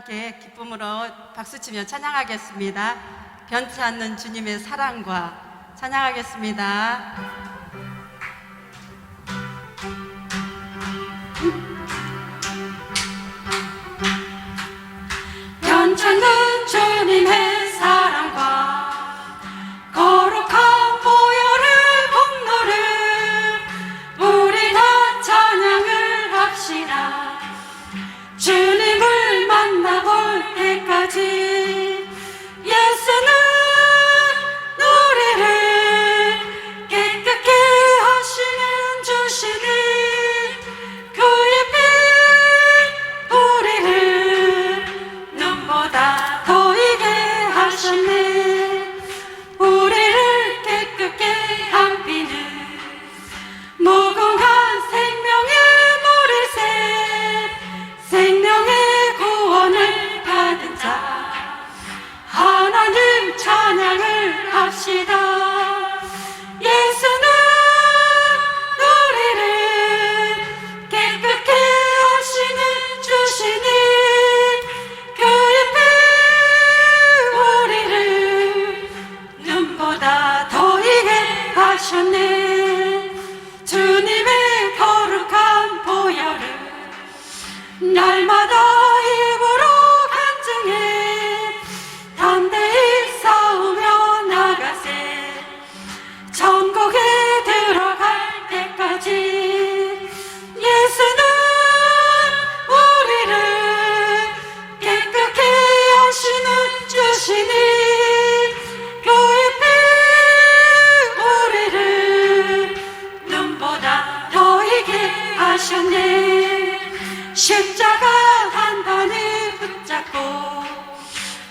함께 기쁨으로 박수치며 찬양하겠습니다. 변치 않는 주님의 사랑과 찬양하겠습니다. 변치 않는 주님의 사랑과 거룩한 보혈의 공로를 우리 다 찬양을 합시다. 주님을 만나볼 때까지 예수는 우리를 깨끗게 하시는 주시니 그의 피 우리를 눈보다 더이게 하셨네. 우리를 깨끗게 한 피는 무궁한 생명의 머리새 생명의 구원을 받은 자 하나님 찬양을 합시다. 예수는 우리를 깨끗게 하시는 주시니 그의 피 우리를 눈보다 더이게 하셨네. 주님의 거룩한 보혈을 날마다 입으로 간증해 담대히 싸우며 나가세. 천국에 들어갈 때까지 예수는 우리를 깨끗게 하시는 주시니 그의 피 우리를 눈보다 더이게 하셨네. 십자가 단단히 붙잡고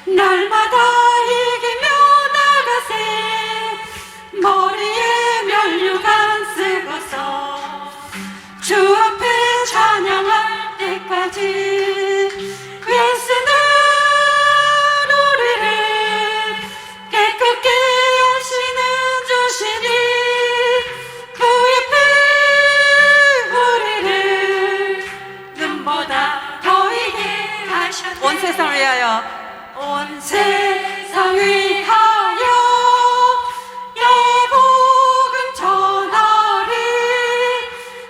날마다 이기며 나가세. 머리에 면류관 쓰고서 주 앞에 찬양할 때까지 예수는 우리를 깨끗게 하시는 주시니 그의 피 우리를 눈보다 더이게 하셨네. 온 세상을 위하여 온 세상 위하여 여복음 전하리.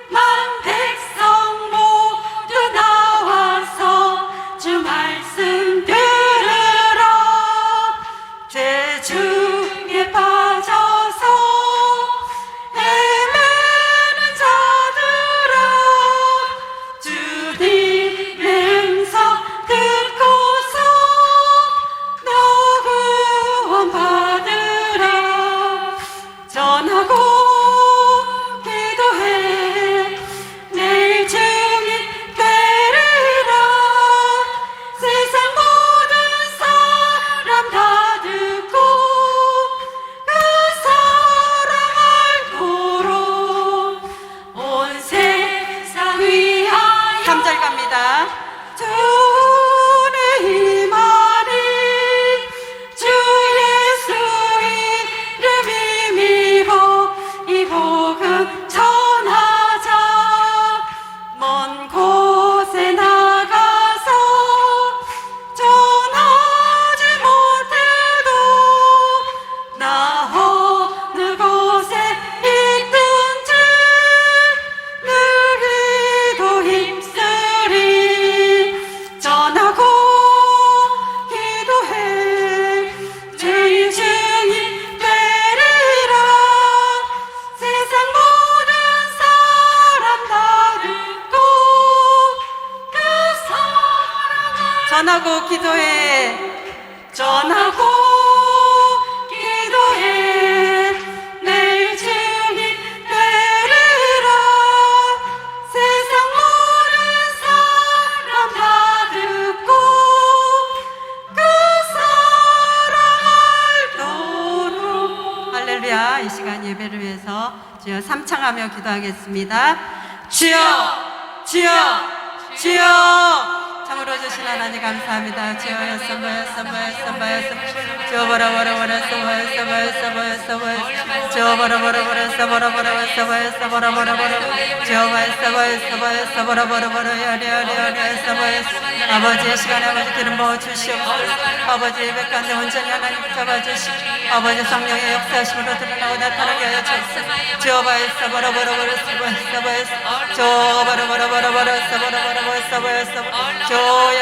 만 백성 모두 나와서 주 말씀 들으라. 죄 중에 빠져서 헤매는 자들아 주님의 음성 듣고서 너 구원 받으라. 전하고 기도해 내일 증인 되리라. 세상 모든 사람 다 듣고 그 사랑 알도록 온 세상 위하여 3절 갑니다. 주의 임하니 주 예수 이름 힘입어 이 복음 전하자. 먼 곳에 나가서 전하지 못해도 나 어느 곳에 있든지 늘 기도 힘쓰리. 전하고 기도해 죄인 증인 되리라. 세상 모든 사람 다 듣고 그 사랑을 전하고 기도해. 전하고 기도해 내일 증인 되리라. 세상 모든 사람 다 듣고 그 사랑 알도록. 할렐루야. 이 시간 예배를 위해서 주여 삼창하며 기도하겠습니다. 주여, 주여, 주여. 참으로 주신 하나님 감사합니다. 주여 선바야 주여 버라버라버라 서바야 주여 버라버라버라 서바야 주여 서바야 야리야리야리 서바야 아버지의 시간에 아버지 기름 부어 주시옵소서. 아버지의 백한데 온전히 하나님 잡아주시고 아버지 성령의 역사하심으로 드러나고 나타나게 하여 주옵소서. 주여 버라버라버라 서바야 주여 버라버라버라 서바야 주여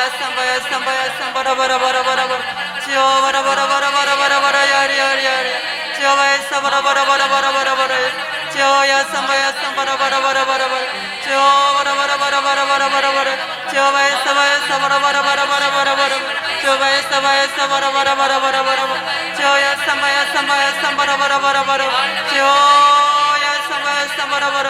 선바야 버라버라버라 주여 버라버라버라 야리야리야리 주여 버라버라버라 주여 선바야 버라버라버라 주여 버라버라버라 주여 버라버라버라 주여 버라버라버라 주여 선바야 버라버라버라 주여 선바야 주여 버라버라버라 주여 선바야 버라버라버라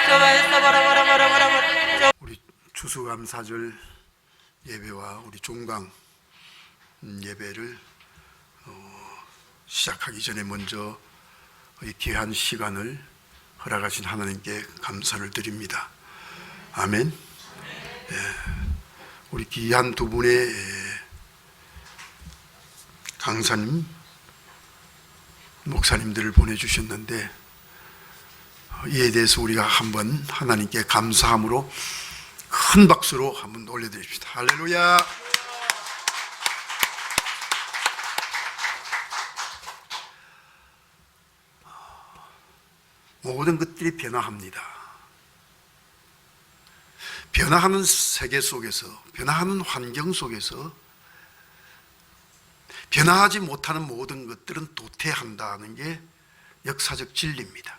주여 버라버라버라 우리 추수감사절 예배와 우리 종강 예배를 시작하기 전에 먼저 이 귀한 시간을 허락하신 하나님께 감사를 드립니다. 아멘. 우리 귀한 두 분의 강사님, 목사님들을 보내주셨는데 이에 대해서 우리가 한번 하나님께 감사함으로 큰 박수로 한번 올려드립시다. 할렐루야. 모든 것들이 변화합니다. 변화하는 세계 속에서, 변화하는 환경 속에서 변화하지 못하는 모든 것들은 도태한다는 게 역사적 진리입니다.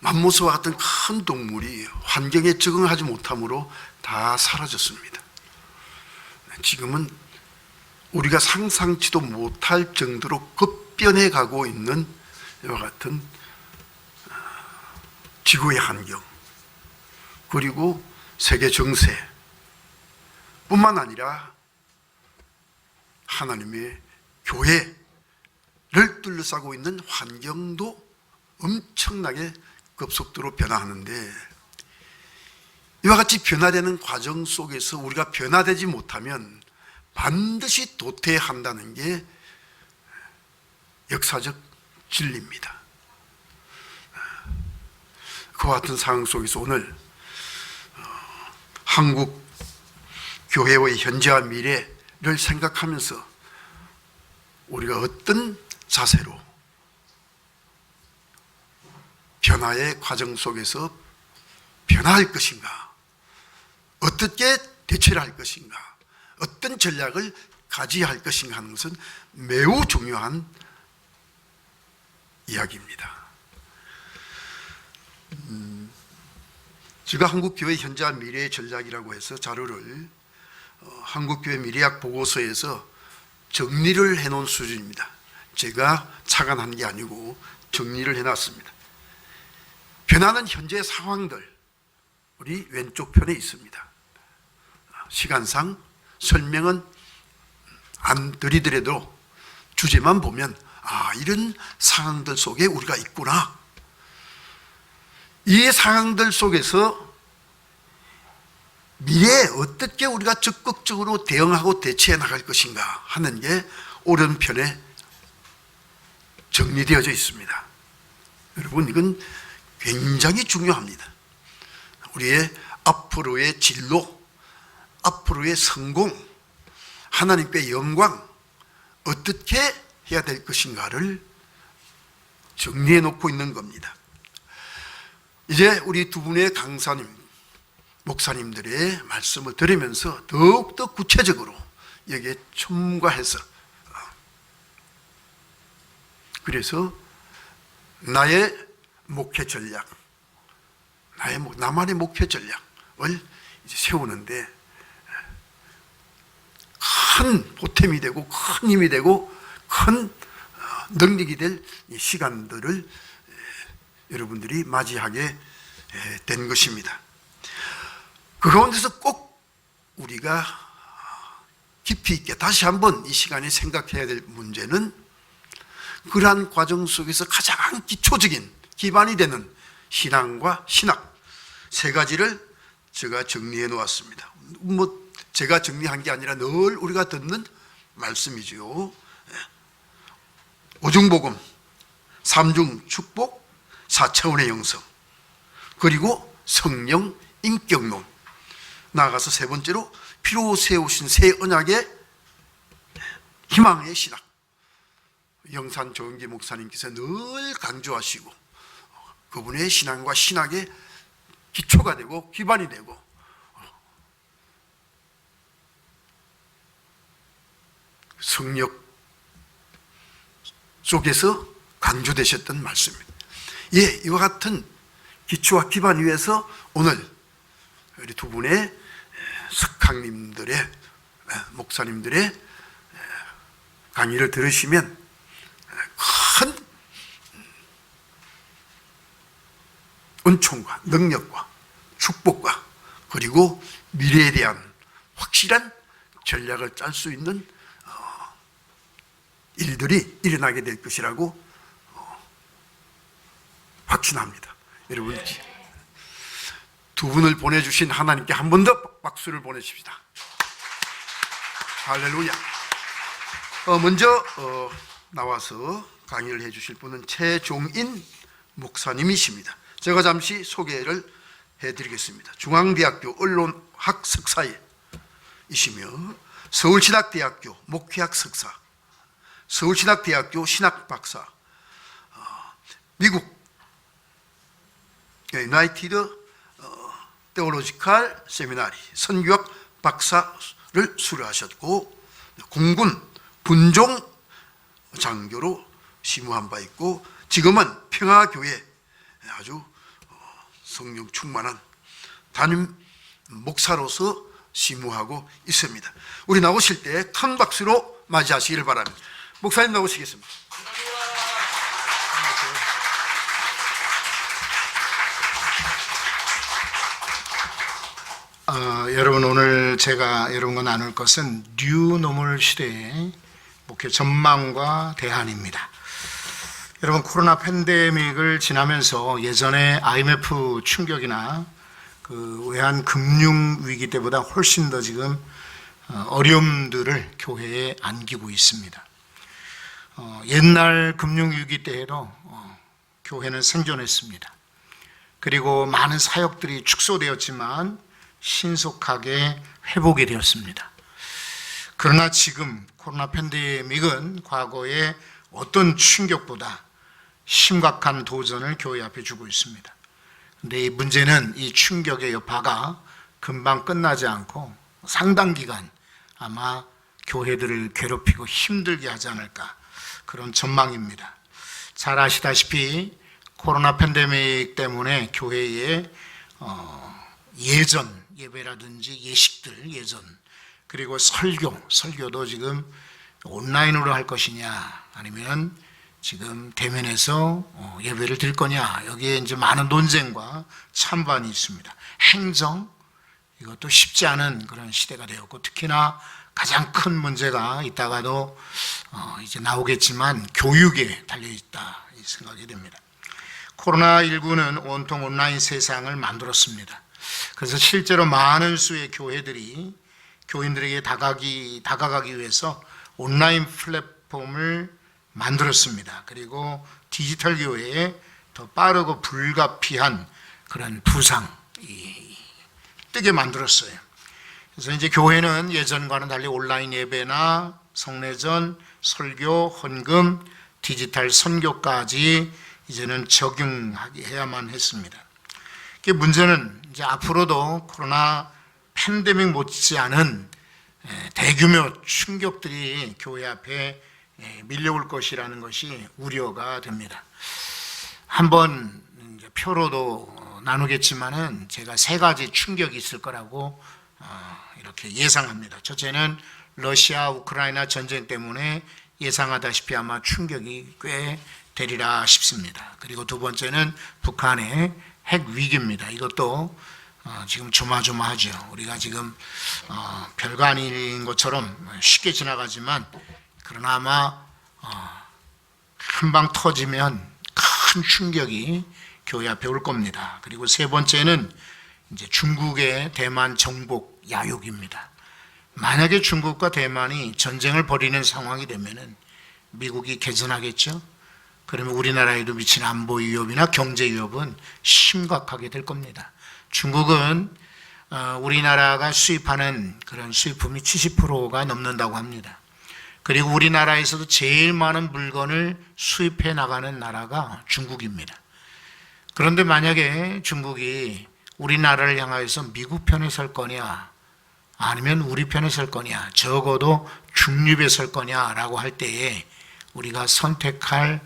맘모스와 같은 큰 동물이 환경에 적응하지 못함으로 다 사라졌습니다. 지금은 우리가 상상치도 못할 정도로 급변해 가고 있는 이와 같은 지구의 환경, 그리고 세계 정세 뿐만 아니라 하나님의 교회를 둘러싸고 있는 환경도 엄청나게 급속도로 변화하는데, 이와 같이 변화되는 과정 속에서 우리가 변화되지 못하면 반드시 도태한다는 게 역사적 진리입니다. 그와 같은 상황 속에서 오늘 한국 교회의 현재와 미래를 생각하면서 우리가 어떤 자세로 변화의 과정 속에서 변화할 것인가, 어떻게 대처를 할 것인가, 어떤 전략을 가져야 할 것인가 하는 것은 매우 중요한 이야기입니다. 제가 한국교회 현재와 미래의 전략이라고 해서 자료를 한국교회 미래학 보고서에서 정리를 해놓은 수준입니다. 제가 착안한 게 아니고 정리를 해놨습니다. 변하는 현재 상황들, 우리 왼쪽 편에 있습니다. 시간상 설명은 안 드리더라도 주제만 보면 이런 상황들 속에 우리가 있구나, 이 상황들 속에서 미래에 어떻게 우리가 적극적으로 대응하고 대처해 나갈 것인가 하는 게 오른편에 정리되어져 있습니다. 여러분, 이건 굉장히 중요합니다. 우리의 앞으로의 진로, 앞으로의 성공, 하나님께 영광, 어떻게 해야 될 것인가를 정리해 놓고 있는 겁니다. 이제 우리 두 분의 강사님, 목사님들의 말씀을 들으면서 더욱더 구체적으로 여기에 첨가해서, 그래서 나의 목회 전략, 나만의 목회 전략을 이제 세우는데 큰 보탬이 되고 큰 힘이 되고 큰 능력이 될 이 시간들을 여러분들이 맞이하게 된 것입니다. 그 가운데서 꼭 우리가 깊이 있게 다시 한번 이 시간에 생각해야 될 문제는 그러한 과정 속에서 가장 기초적인 기반이 되는 신앙과 신학 세 가지를 제가 정리해 놓았습니다. 제가 정리한 게 아니라 늘 우리가 듣는 말씀이지요. 오중복음, 삼중 축복, 4차원의 영성, 그리고 성령 인격론, 나아가서 세 번째로 피로 세우신 새 언약의 희망의 신학. 영산 조은기 목사님께서 늘 강조하시고 그분의 신앙과 신학의 기초가 되고 기반이 되고 성역 속에서 강조되셨던 말씀입니다. 이와 같은 기초와 기반 위에서 오늘 우리 두 분의 석학님들의 목사님들의 강의를 들으시면 큰 은총과 능력과 축복과 그리고 미래에 대한 확실한 전략을 짤 수 있는 일들이 일어나게 될 것이라고 확신합니다. 여러분, 두 분을 보내주신 하나님께 한 번 더 박수를 보내십시다. 할렐루야. 먼저 나와서 강의를 해주실 분은 최종인 목사님이십니다. 제가 잠시 소개를 해드리겠습니다. 중앙대학교 언론학 석사이시며 서울신학대학교 목회학 석사, 서울신학대학교 신학 박사, 미국 유나이티드 테올로지칼 세미나리 선교학 박사를 수료하셨고 공군 분종 장교로 심우한 바 있고 지금은 평화교회 아주 성령 충만한 담임 목사로서 심우하고 있습니다. 우리 나오실 때 큰 박수로 맞이하시기를 바랍니다. 목사님 나오시겠습니다. 여러분, 오늘 제가 여러분과 나눌 것은 뉴노멀 시대의 목회 전망과 대안입니다. 여러분, 코로나 팬데믹을 지나면서 예전에 IMF 충격이나 그 외환 금융 위기 때보다 훨씬 더 지금 어려움들을 교회에 안기고 있습니다. 옛날 금융 위기 때에도 교회는 생존했습니다. 그리고 많은 사역들이 축소되었지만 신속하게 회복이 되었습니다. 그러나 지금 코로나 팬데믹은 과거의 어떤 충격보다 심각한 도전을 교회 앞에 주고 있습니다. 그런데 이 문제는 이 충격의 여파가 금방 끝나지 않고 상당 기간 아마 교회들을 괴롭히고 힘들게 하지 않을까, 그런 전망입니다. 잘 아시다시피 코로나 팬데믹 때문에 교회에 예전 예배라든지 예식들 예전, 그리고 설교도 지금 온라인으로 할 것이냐 아니면 지금 대면에서 예배를 드릴 거냐, 여기에 이제 많은 논쟁과 찬반이 있습니다. 행정, 이것도 쉽지 않은 그런 시대가 되었고, 특히나 가장 큰 문제가 이따가도 이제 나오겠지만 교육에 달려있다 이 생각이 됩니다. 코로나19는 온통 온라인 세상을 만들었습니다. 그래서 실제로 많은 수의 교회들이 교인들에게 다가가기 위해서 온라인 플랫폼을 만들었습니다. 그리고 디지털 교회에 더 빠르고 불가피한 그런 부상이 뜨게 만들었어요. 그래서 이제 교회는 예전과는 달리 온라인 예배나 성례전, 설교, 헌금, 디지털 선교까지 이제는 적용해야만 했습니다. 문제는 이제 앞으로도 코로나 팬데믹 못지않은 대규모 충격들이 교회 앞에 밀려올 것이라는 것이 우려가 됩니다. 한번 이제 표로도 나누겠지만은 제가 세 가지 충격이 있을 거라고 이렇게 예상합니다. 첫째는 러시아 우크라이나 전쟁 때문에 예상하다시피 아마 충격이 꽤 되리라 싶습니다. 그리고 두 번째는 북한의 핵 위기입니다. 이것도 지금 조마조마하죠. 우리가 지금 별거 아닌 것처럼 쉽게 지나가지만 그러나 아마 한 방 터지면 큰 충격이 교회 앞에 올 겁니다. 그리고 세 번째는 이제 중국의 대만 정복 야욕입니다. 만약에 중국과 대만이 전쟁을 벌이는 상황이 되면은 미국이 개전하겠죠. 그러면 우리나라에도 미치는 안보 위협이나 경제 위협은 심각하게 될 겁니다. 중국은 우리나라가 수입하는 그런 수입품이 70%가 넘는다고 합니다. 그리고 우리나라에서도 제일 많은 물건을 수입해 나가는 나라가 중국입니다. 그런데 만약에 중국이 우리나라를 향하여서 미국 편에 설 거냐 아니면 우리 편에 설 거냐, 적어도 중립에 설 거냐라고 할 때에 우리가 선택할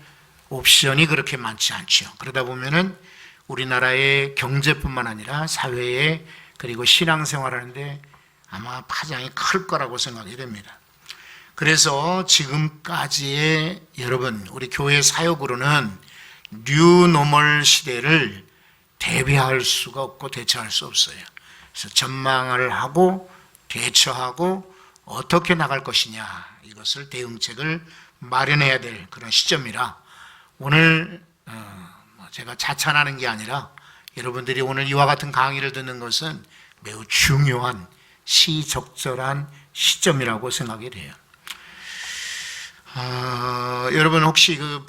옵션이 그렇게 많지 않죠. 그러다 보면은 우리나라의 경제뿐만 아니라 사회에 그리고 신앙생활하는데 아마 파장이 클 거라고 생각이 됩니다. 그래서 지금까지의 여러분, 우리 교회 사역으로는 뉴노멀 시대를 대비할 수가 없고 대처할 수 없어요. 그래서 전망을 하고 대처하고 어떻게 나갈 것이냐, 이것을 대응책을 마련해야 될 그런 시점이라 오늘 제가 자찬하는 게 아니라 여러분들이 오늘 이와 같은 강의를 듣는 것은 매우 중요한 시적절한 시점이라고 생각이 돼요. 여러분 혹시 그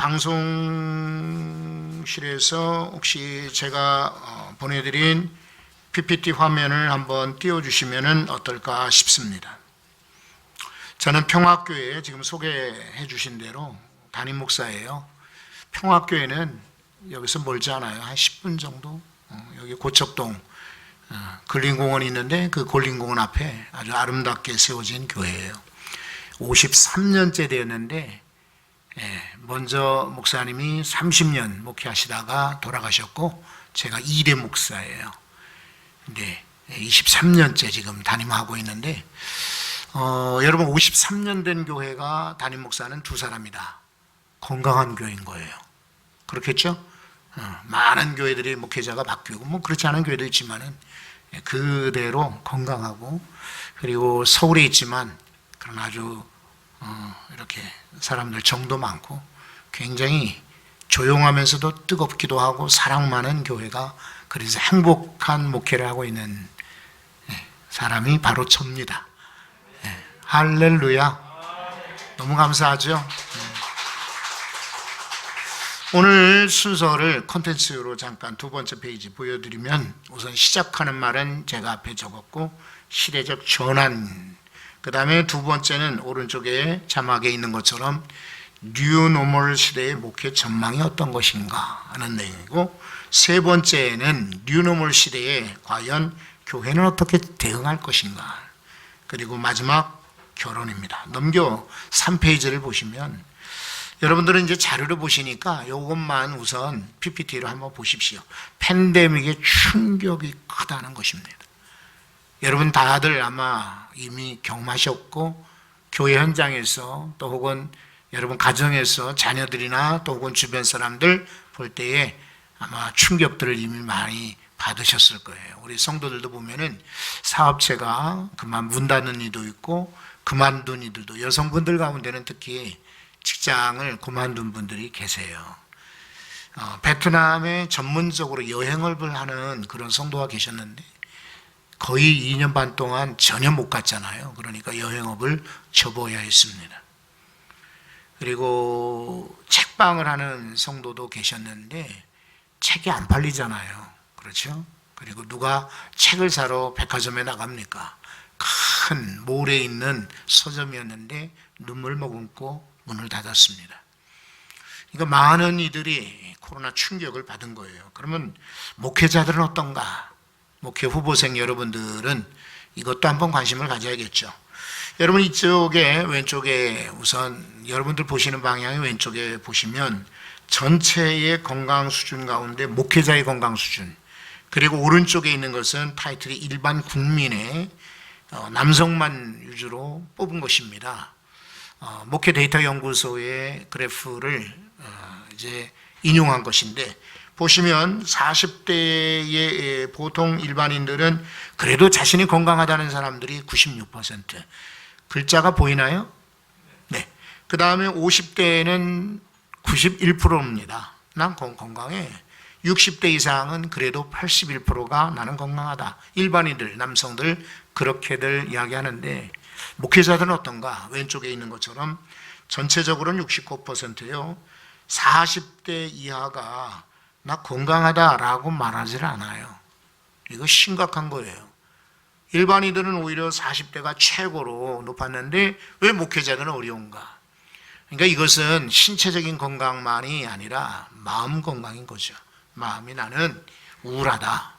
방송실에서 혹시 제가 보내드린 PPT 화면을 한번 띄워주시면 어떨까 싶습니다. 저는 평화교회 지금 소개해 주신 대로 담임 목사예요. 평화교회는 여기서 멀지 않아요. 한 10분 정도. 여기 고척동 근린공원이 있는데 그 근린공원 앞에 아주 아름답게 세워진 교회예요. 53년째 되었는데 먼저 목사님이 30년 목회하시다가 돌아가셨고 제가 2대 목사예요. 근데 23년째 지금 담임하고 있는데 여러분 53년 된 교회가 담임 목사는 두 사람이다. 건강한 교회인 거예요. 그렇겠죠? 많은 교회들이 목회자가 바뀌고 뭐 그렇지 않은 교회도 있지만은 그대로 건강하고 그리고 서울에 있지만 그런 아주 이렇게 사람들 정도 많고 굉장히 조용하면서도 뜨겁기도 하고 사랑 많은 교회가 그래서 행복한 목회를 하고 있는 사람이 바로 접니다. 할렐루야. 너무 감사하죠. 오늘 순서를 콘텐츠로 잠깐 두 번째 페이지 보여드리면 우선 시작하는 말은 제가 앞에 적었고 시대적 전환, 그 다음에 두 번째는 오른쪽에 자막에 있는 것처럼 뉴노멀 시대의 목회 전망이 어떤 것인가 하는 내용이고, 세 번째는 뉴노멀 시대에 과연 교회는 어떻게 대응할 것인가, 그리고 마지막 결론입니다. 넘겨 3페이지를 보시면 여러분들은 이제 자료를 보시니까 이것만 우선 PPT로 한번 보십시오. 팬데믹의 충격이 크다는 것입니다. 여러분 다들 아마 이미 경험하셨고 교회 현장에서 또 혹은 여러분 가정에서 자녀들이나 또 혹은 주변 사람들 볼 때에 아마 충격들을 이미 많이 받으셨을 거예요. 우리 성도들도 보면은 사업체가 그만 문 닫는 이도 있고 그만둔 이들도, 여성분들 가운데는 특히 직장을 그만둔 분들이 계세요. 베트남에 전문적으로 여행을 하는 그런 성도가 계셨는데 거의 2년 반 동안 전혀 못 갔잖아요. 그러니까 여행업을 접어야 했습니다. 그리고 책방을 하는 성도도 계셨는데 책이 안 팔리잖아요. 그렇죠? 그리고 누가 책을 사러 백화점에 나갑니까? 큰 몰에 있는 서점이었는데 눈물 머금고 문을 닫았습니다. 그러니까 많은 이들이 코로나 충격을 받은 거예요. 그러면 목회자들은 어떤가? 목회 후보생 여러분들은 이것도 한번 관심을 가져야겠죠. 여러분 이쪽에 왼쪽에 우선 여러분들 보시는 방향의 왼쪽에 보시면 전체의 건강 수준 가운데 목회자의 건강 수준, 그리고 오른쪽에 있는 것은 타이틀이 일반 국민의 남성만 위주로 뽑은 것입니다. 목회 데이터 연구소의 그래프를 이제 인용한 것인데, 보시면 40대의 보통 일반인들은 그래도 자신이 건강하다는 사람들이 96%. 글자가 보이나요? 네. 그 다음에 50대는 91%입니다. 난 건강해. 60대 이상은 그래도 81%가 나는 건강하다. 일반인들, 남성들 그렇게들 이야기하는데, 목회자들은 어떤가? 왼쪽에 있는 것처럼 전체적으로는 69%예요. 40대 이하가 나 건강하다라고 말하지 않아요. 이거 심각한 거예요. 일반인들은 오히려 40대가 최고로 높았는데 왜 목회자들은 어려운가? 그러니까 이것은 신체적인 건강만이 아니라 마음 건강인 거죠. 마음이 나는 우울하다.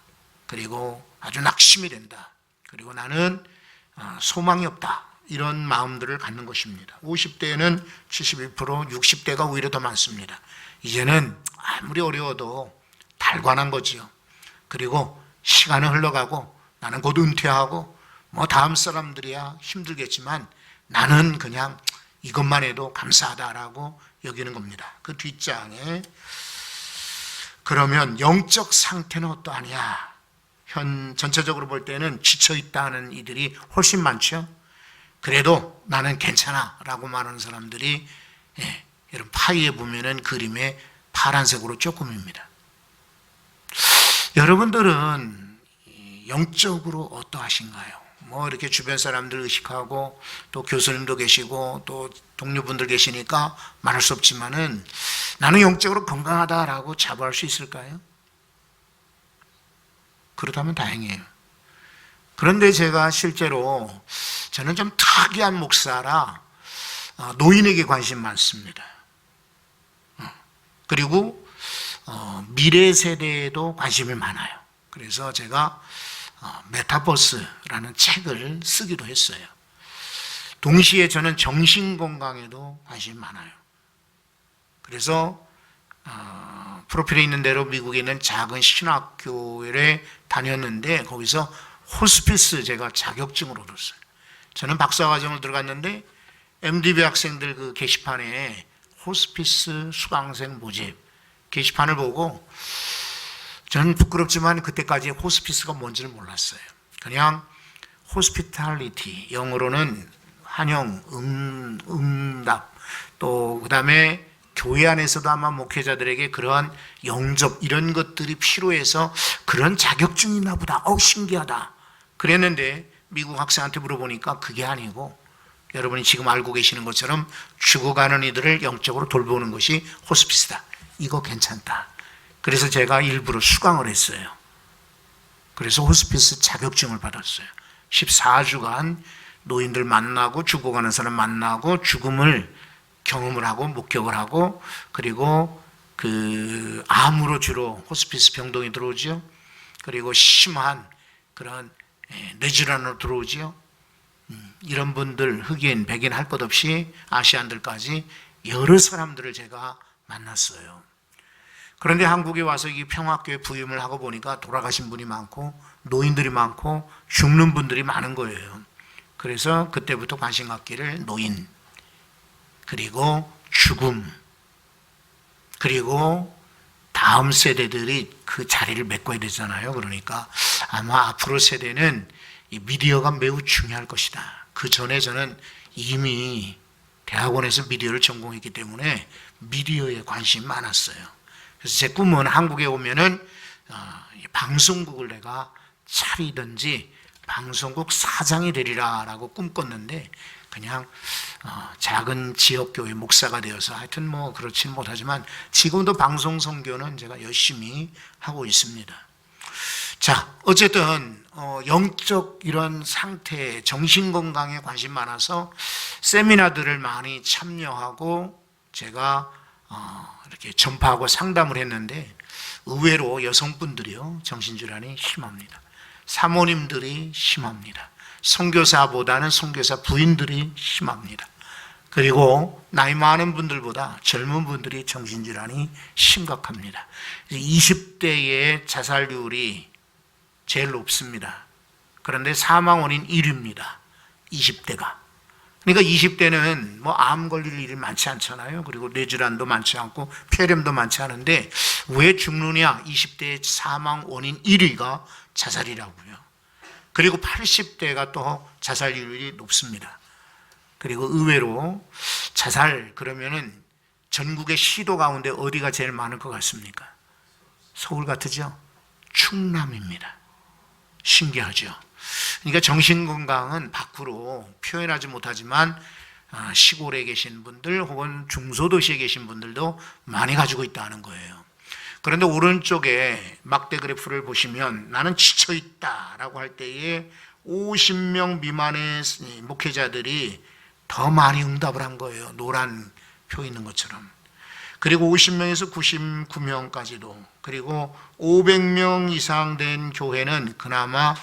그리고 아주 낙심이 된다. 그리고 나는 소망이 없다. 이런 마음들을 갖는 것입니다. 50대에는 71%, 60대가 오히려 더 많습니다. 이제는 아무리 어려워도 달관한 거지요. 그리고 시간은 흘러가고 나는 곧 은퇴하고 뭐 다음 사람들이야 힘들겠지만 나는 그냥 이것만 해도 감사하다라고 여기는 겁니다. 그 뒷장에 그러면 영적 상태는 어떠하냐? 전체적으로 볼 때는 지쳐있다는 이들이 훨씬 많죠. 그래도 나는 괜찮아 라고 말하는 사람들이 여러분 파이에 보면은 그림에 파란색으로 조금입니다. 여러분들은 영적으로 어떠하신가요? 뭐 이렇게 주변 사람들 의식하고 또 교수님도 계시고 또 동료분들 계시니까 말할 수 없지만은 나는 영적으로 건강하다라고 자부할 수 있을까요? 그렇다면 다행이에요. 그런데 제가 실제로 저는 좀 특이한 목사라 노인에게 관심 많습니다. 그리고 미래 세대에도 관심이 많아요. 그래서 제가 메타버스라는 책을 쓰기도 했어요. 동시에 저는 정신건강에도 관심이 많아요. 그래서 프로필에 있는 대로 미국에 있는 작은 신학교에 다녔는데 거기서 호스피스 제가 자격증을 얻었어요. 저는 박사과정을 들어갔는데 MDB 학생들 그 게시판에 호스피스 수강생 모집 게시판을 보고 저는 부끄럽지만 그때까지 호스피스가 뭔지를 몰랐어요. 그냥 호스피탈리티, 영어로는 환영, 응답, 또 그 다음에 교회 안에서도 아마 목회자들에게 그러한 영접 이런 것들이 필요해서 그런 자격증이 있나 보다. 신기하다. 그랬는데 미국 학생한테 물어보니까 그게 아니고 여러분이 지금 알고 계시는 것처럼 죽어가는 이들을 영적으로 돌보는 것이 호스피스다. 이거 괜찮다. 그래서 제가 일부러 수강을 했어요. 그래서 호스피스 자격증을 받았어요. 14주간 노인들 만나고 죽어가는 사람 만나고 죽음을 경험을 하고 목격을 하고 그리고 그 암으로 주로 호스피스 병동이 들어오죠. 그리고 심한 그런 뇌질환으로 들어오죠. 이런 분들 흑인, 백인 할 것 없이 아시안들까지 여러 사람들을 제가 만났어요. 그런데 한국에 와서 이 평화교회 부임을 하고 보니까 돌아가신 분이 많고 노인들이 많고 죽는 분들이 많은 거예요. 그래서 그때부터 관심 갖기를 노인 그리고 죽음 그리고 다음 세대들이 그 자리를 메꿔야 되잖아요. 그러니까 아마 앞으로 세대는 이 미디어가 매우 중요할 것이다. 그 전에 저는 이미 대학원에서 미디어를 전공했기 때문에 미디어에 관심이 많았어요. 그래서 제 꿈은 한국에 오면은 방송국을 내가 차리든지 방송국 사장이 되리라라고 꿈꿨는데 그냥 작은 지역교회 목사가 되어서 하여튼 뭐 그렇지는 못하지만 지금도 방송 선교는 제가 열심히 하고 있습니다. 자, 어쨌든 영적 이런 상태, 정신건강에 관심 많아서 세미나들을 많이 참여하고 제가 이렇게 전파하고 상담을 했는데 의외로 여성분들이요 정신질환이 심합니다. 사모님들이 심합니다. 선교사보다는 선교사 부인들이 심합니다. 그리고 나이 많은 분들보다 젊은 분들이 정신질환이 심각합니다. 20대의 자살률이 제일 높습니다. 그런데 사망 원인 1위입니다. 20대가. 그러니까 20대는 뭐 암 걸릴 일이 많지 않잖아요. 그리고 뇌질환도 많지 않고 폐렴도 많지 않은데 왜 죽느냐? 20대의 사망 원인 1위가 자살이라고요. 그리고 80대가 또 자살률이 높습니다. 그리고 의외로 자살 그러면은 전국의 시도 가운데 어디가 제일 많을 것 같습니까? 서울 같으죠? 충남입니다. 신기하죠? 그러니까 정신건강은 밖으로 표현하지 못하지만 시골에 계신 분들 혹은 중소도시에 계신 분들도 많이 가지고 있다는 거예요. 그런데 오른쪽에 막대 그래프를 보시면 나는 지쳐있다라고 할 때에 50명 미만의 목회자들이 더 많이 응답을 한 거예요. 노란 표 있는 것처럼. 그리고 50명에서 99명까지도, 그리고 500명 이상 된 교회는 그나마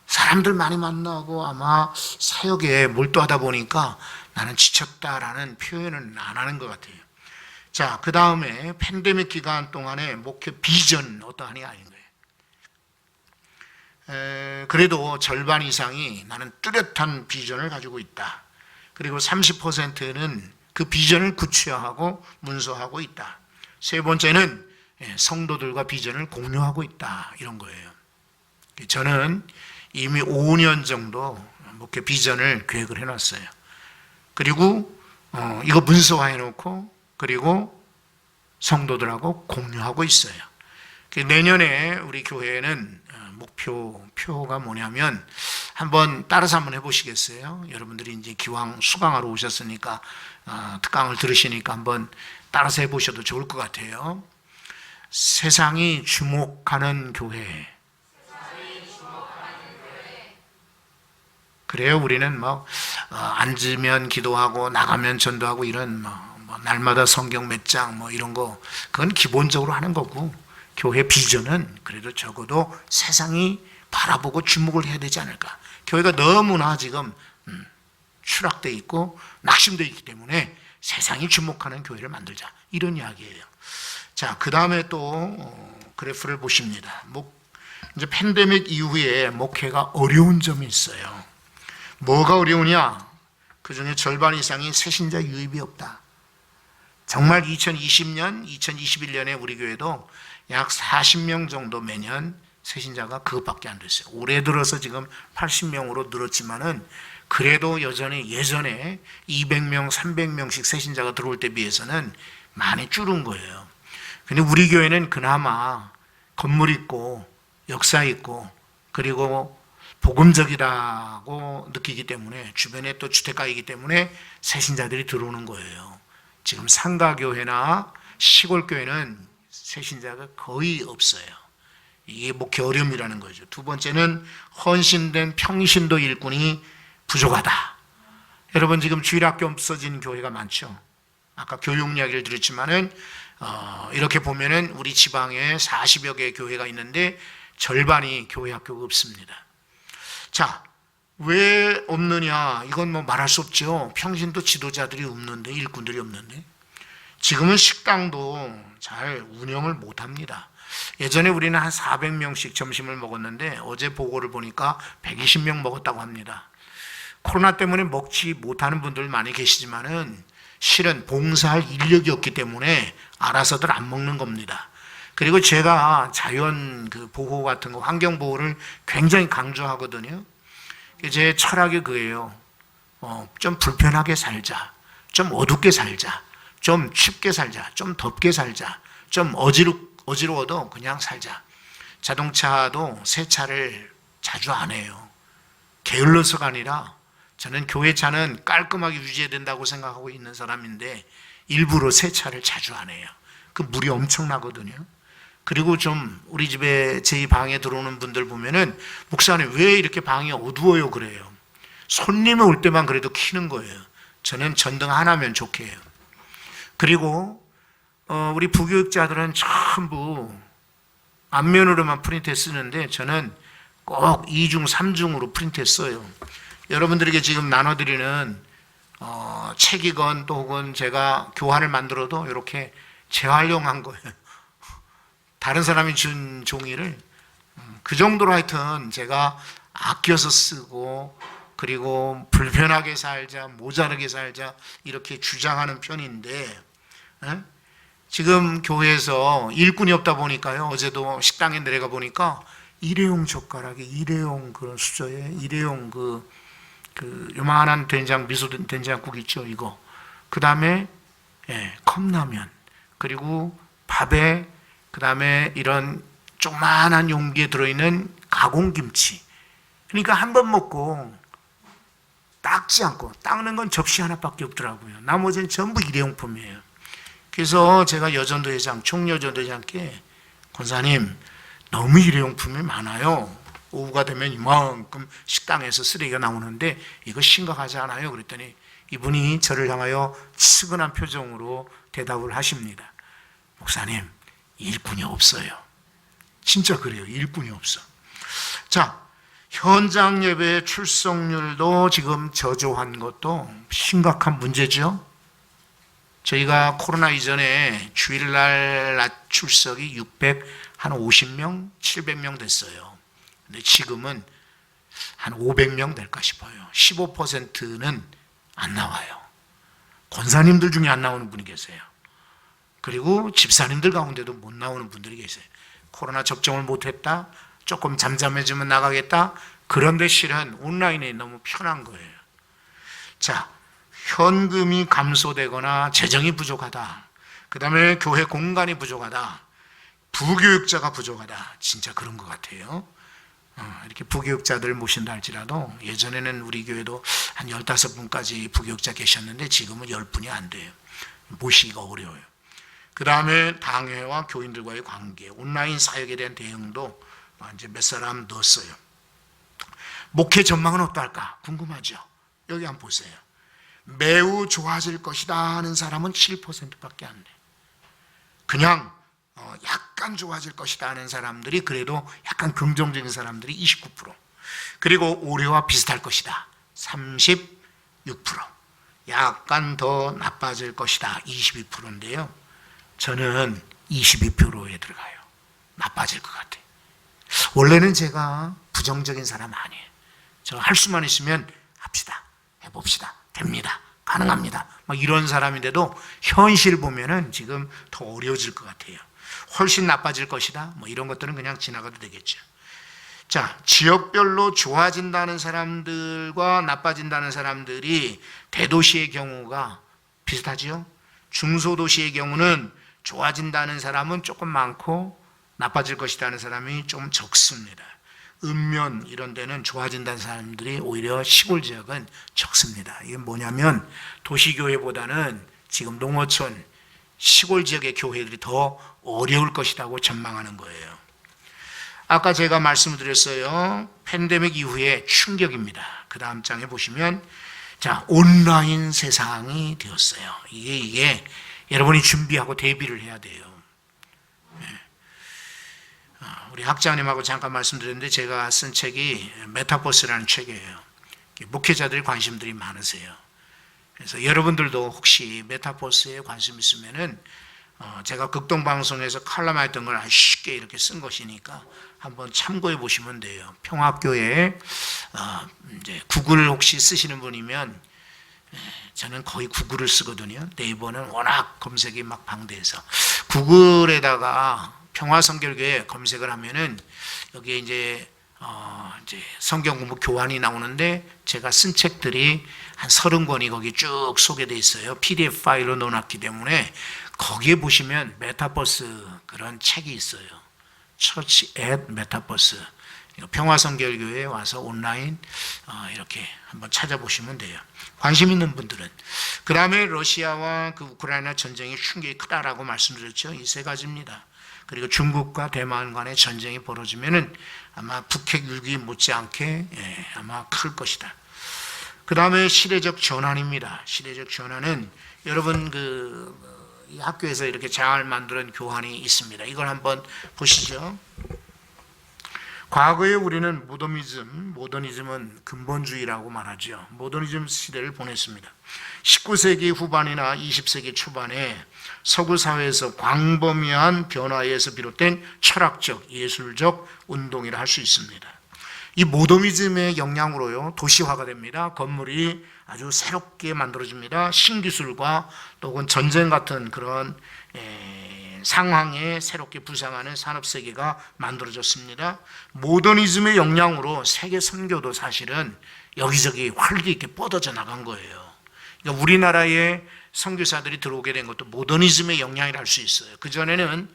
사람들 많이 만나고 아마 사역에 몰두하다 보니까 나는 지쳤다라는 표현은 안 하는 것 같아요. 자, 그 다음에 팬데믹 기간 동안에 목회 비전 어떠하냐 하는 거예요. 그래도 절반 이상이 나는 뚜렷한 비전을 가지고 있다. 그리고 30%는 그 비전을 구체화하고 문서하고 있다. 세 번째는 성도들과 비전을 공유하고 있다. 이런 거예요. 저는 이미 5년 정도 목회 비전을 계획을 해놨어요. 그리고 이거 문서화해 놓고 그리고 성도들하고 공유하고 있어요. 내년에 우리 교회는 목표가 뭐냐면 한번 따라서 한번 해보시겠어요? 여러분들이 이제 기왕 수강하러 오셨으니까 특강을 들으시니까 한번 따라서 해보셔도 좋을 것 같아요. 세상이 주목하는 교회. 그래요. 우리는 앉으면 기도하고 나가면 전도하고 이런 날마다 성경 몇 장 이런 거 그건 기본적으로 하는 거고, 교회 비전은 그래도 적어도 세상이 바라보고 주목을 해야 되지 않을까. 교회가 너무나 지금 추락돼 있고 낙심돼 있기 때문에 세상이 주목하는 교회를 만들자, 이런 이야기예요. 자, 그 다음에 또 그래프를 보십니다. 이제 팬데믹 이후에 목회가 어려운 점이 있어요. 뭐가 어려우냐? 그 중에 절반 이상이 새신자 유입이 없다. 정말 2020년, 2021년에 우리 교회도 약 40명 정도 매년 새신자가 그것밖에 안 됐어요. 올해 들어서 지금 80명으로 늘었지만은 그래도 여전히 예전에 200명, 300명씩 새신자가 들어올 때 비해서는 많이 줄은 거예요. 근데 우리 교회는 그나마 건물 있고 역사 있고 그리고 복음적이라고 느끼기 때문에, 주변에 또 주택가이기 때문에 새신자들이 들어오는 거예요. 지금 상가교회나 시골교회는 새신자가 거의 없어요. 이게 목회 어려움이라는 거죠. 두 번째는 헌신된 평신도 일꾼이 부족하다. 여러분, 지금 주일학교 없어진 교회가 많죠. 아까 교육 이야기를 드렸지만은 이렇게 보면은 우리 지방에 40여 개의 교회가 있는데 절반이 교회 학교가 없습니다. 자, 왜 없느냐? 이건 말할 수 없죠. 평신도 지도자들이 없는데, 일꾼들이 없는데. 지금은 식당도 잘 운영을 못합니다. 예전에 우리는 한 400명씩 점심을 먹었는데 어제 보고를 보니까 120명 먹었다고 합니다. 코로나 때문에 먹지 못하는 분들 많이 계시지만은 실은 봉사할 인력이 없기 때문에 알아서들 안 먹는 겁니다. 그리고 제가 자연 보호 같은 거, 환경 보호를 굉장히 강조하거든요. 제 철학이 그예요. 좀 불편하게 살자, 좀 어둡게 살자, 좀 춥게 살자, 좀 덥게 살자, 좀 어지러워도 그냥 살자. 자동차도 세차를 자주 안 해요. 게을러서가 아니라 저는 교회 차는 깔끔하게 유지해야 된다고 생각하고 있는 사람인데 일부러 세차를 자주 안 해요. 그 물이 엄청나거든요. 그리고 좀 우리 집에 제 방에 들어오는 분들 보면은 목사님 왜 이렇게 방이 어두워요 그래요. 손님이 올 때만 그래도 켜는 거예요. 저는 전등 하나면 좋게 해요. 그리고 우리 부교육자들은 전부 앞면으로만 프린트해 쓰는데 저는 꼭 2중, 3중으로 프린트해 써요. 여러분들에게 지금 나눠드리는 책이건 또 혹은 제가 교환을 만들어도 이렇게 재활용한 거예요. 다른 사람이 준 종이를 그 정도로 하여튼 제가 아껴서 쓰고 그리고 불편하게 살자, 모자르게 살자 이렇게 주장하는 편인데 지금 교회에서 일꾼이 없다 보니까요. 어제도 식당에 내려가 보니까 일회용 젓가락에 일회용 그런 수저에 일회용 그 요만한 된장 미소 된장국 있죠 이거. 그 다음에 컵라면 그리고 밥에 그 다음에 이런 조그만한 용기에 들어있는 가공김치. 그러니까 한 번 먹고 닦지 않고 닦는 건 접시 하나밖에 없더라고요. 나머지는 전부 일회용품이에요. 그래서 제가 여전도회장, 총여전도회장께 권사님 너무 일회용품이 많아요. 오후가 되면 이만큼 식당에서 쓰레기가 나오는데 이거 심각하지 않아요? 그랬더니 이분이 저를 향하여 측은한 표정으로 대답을 하십니다. 목사님, 일꾼이 없어요. 진짜 그래요. 일꾼이 없어. 자, 현장 예배 출석률도 지금 저조한 것도 심각한 문제죠. 저희가 코로나 이전에 주일날 낮 출석이 650명, 700명 됐어요. 근데 지금은 한 500명 될까 싶어요. 15%는 안 나와요. 권사님들 중에 안 나오는 분이 계세요. 그리고 집사님들 가운데도 못 나오는 분들이 계세요. 코로나 접종을 못했다, 조금 잠잠해지면 나가겠다. 그런데 실은 온라인이 너무 편한 거예요. 자, 현금이 감소되거나 재정이 부족하다. 그 다음에 교회 공간이 부족하다. 부교육자가 부족하다. 진짜 그런 것 같아요. 이렇게 부교육자들 모신다 할지라도 예전에는 우리 교회도 한 15분까지 부교육자 계셨는데 지금은 10분이 안 돼요. 모시기가 어려워요. 그 다음에 당회와 교인들과의 관계, 온라인 사역에 대한 대응도 이제 몇 사람 넣었어요. 목회 전망은 어떨까? 궁금하죠? 여기 한번 보세요. 매우 좋아질 것이다 하는 사람은 7%밖에 안 돼요. 그냥 약간 좋아질 것이다 하는 사람들이 그래도 약간 긍정적인 사람들이 29%. 그리고 올해와 비슷할 것이다. 36%. 약간 더 나빠질 것이다. 22%인데요. 저는 22%에 들어가요. 나빠질 것 같아요. 원래는 제가 부정적인 사람 아니에요. 저 할 수만 있으면 합시다. 해봅시다. 됩니다. 가능합니다. 막 이런 사람인데도 현실 보면은 지금 더 어려워질 것 같아요. 훨씬 나빠질 것이다. 뭐 이런 것들은 그냥 지나가도 되겠죠. 자, 지역별로 좋아진다는 사람들과 나빠진다는 사람들이 대도시의 경우가 비슷하지요. 중소도시의 경우는 좋아진다는 사람은 조금 많고 나빠질 것이라는 사람이 좀 적습니다. 읍면 이런 데는 좋아진다는 사람들이 오히려 시골 지역은 적습니다. 이게 뭐냐면 도시교회보다는 지금 농어촌 시골 지역의 교회들이 더 어려울 것이라고 전망하는 거예요. 아까 제가 말씀을 드렸어요. 팬데믹 이후에 충격입니다. 그 다음 장에 보시면 자, 온라인 세상이 되었어요. 이게 여러분이 준비하고 대비를 해야 돼요. 우리 학자님하고 잠깐 말씀드렸는데 제가 쓴 책이 메타버스라는 책이에요. 목회자들이 관심들이 많으세요. 그래서 여러분들도 혹시 메타버스에 관심 있으면은 제가 극동방송에서 칼럼했던 걸 쉽게 이렇게 쓴 것이니까 한번 참고해 보시면 돼요. 평화교회 이제 구글 혹시 쓰시는 분이면 저는 거의 구글을 쓰거든요. 네이버는 워낙 검색이 막 방대해서 구글에다가 평화성결교회 검색을 하면은 여기에 이제 성경 공부 교환이 나오는데 제가 쓴 책들이 한 30권이 거기 쭉 소개되어 있어요. PDF 파일로 넣어놨기 때문에 거기에 보시면 메타버스 그런 책이 있어요. Church at Metaverse. 평화성결교회에 와서 온라인 이렇게 한번 찾아보시면 돼요. 관심 있는 분들은. 그 다음에 러시아와 그 우크라이나 전쟁이 충격이 크다라고 말씀드렸죠. 이 세 가지입니다. 그리고 중국과 대만 간의 전쟁이 벌어지면은 아마 북핵 위기 못지않게 아마 클 것이다. 그 다음에 시대적 전환입니다. 시대적 전환은 여러분 이 학교에서 이렇게 잘 만든 교환이 있습니다. 이걸 한번 보시죠. 과거에 우리는 모더니즘은 근본주의라고 말하죠. 모더니즘 시대를 보냈습니다. 19세기 후반이나 20세기 초반에 서구 사회에서 광범위한 변화에서 비롯된 철학적, 예술적 운동이라 할 수 있습니다. 이 모더니즘의 영향으로요, 도시화가 됩니다. 건물이 아주 새롭게 만들어집니다. 신기술과 또 혹은 전쟁 같은 그런 상황에 새롭게 부상하는 산업세계가 만들어졌습니다. 모더니즘의 영향으로 세계 선교도 사실은 여기저기 활기 있게 뻗어져 나간 거예요. 그러니까 우리나라에 선교사들이 들어오게 된 것도 모더니즘의 영향이라 할 수 있어요. 그전에는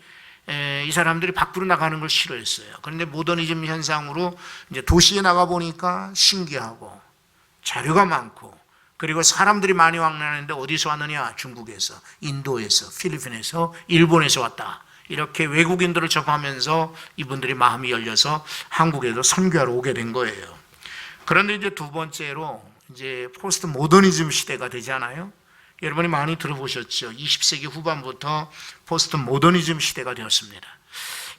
이 사람들이 밖으로 나가는 걸 싫어했어요. 그런데 모더니즘 현상으로 이제 도시에 나가 보니까 신기하고 자료가 많고, 그리고 사람들이 많이 왕래하는데 어디서 왔느냐? 중국에서, 인도에서, 필리핀에서, 일본에서 왔다. 이렇게 외국인들을 접하면서 이분들이 마음이 열려서 한국에도 선교하러 오게 된 거예요. 그런데 이제 두 번째로 이제 포스트 모더니즘 시대가 되잖아요. 여러분이 많이 들어보셨죠? 20세기 후반부터 포스트 모더니즘 시대가 되었습니다.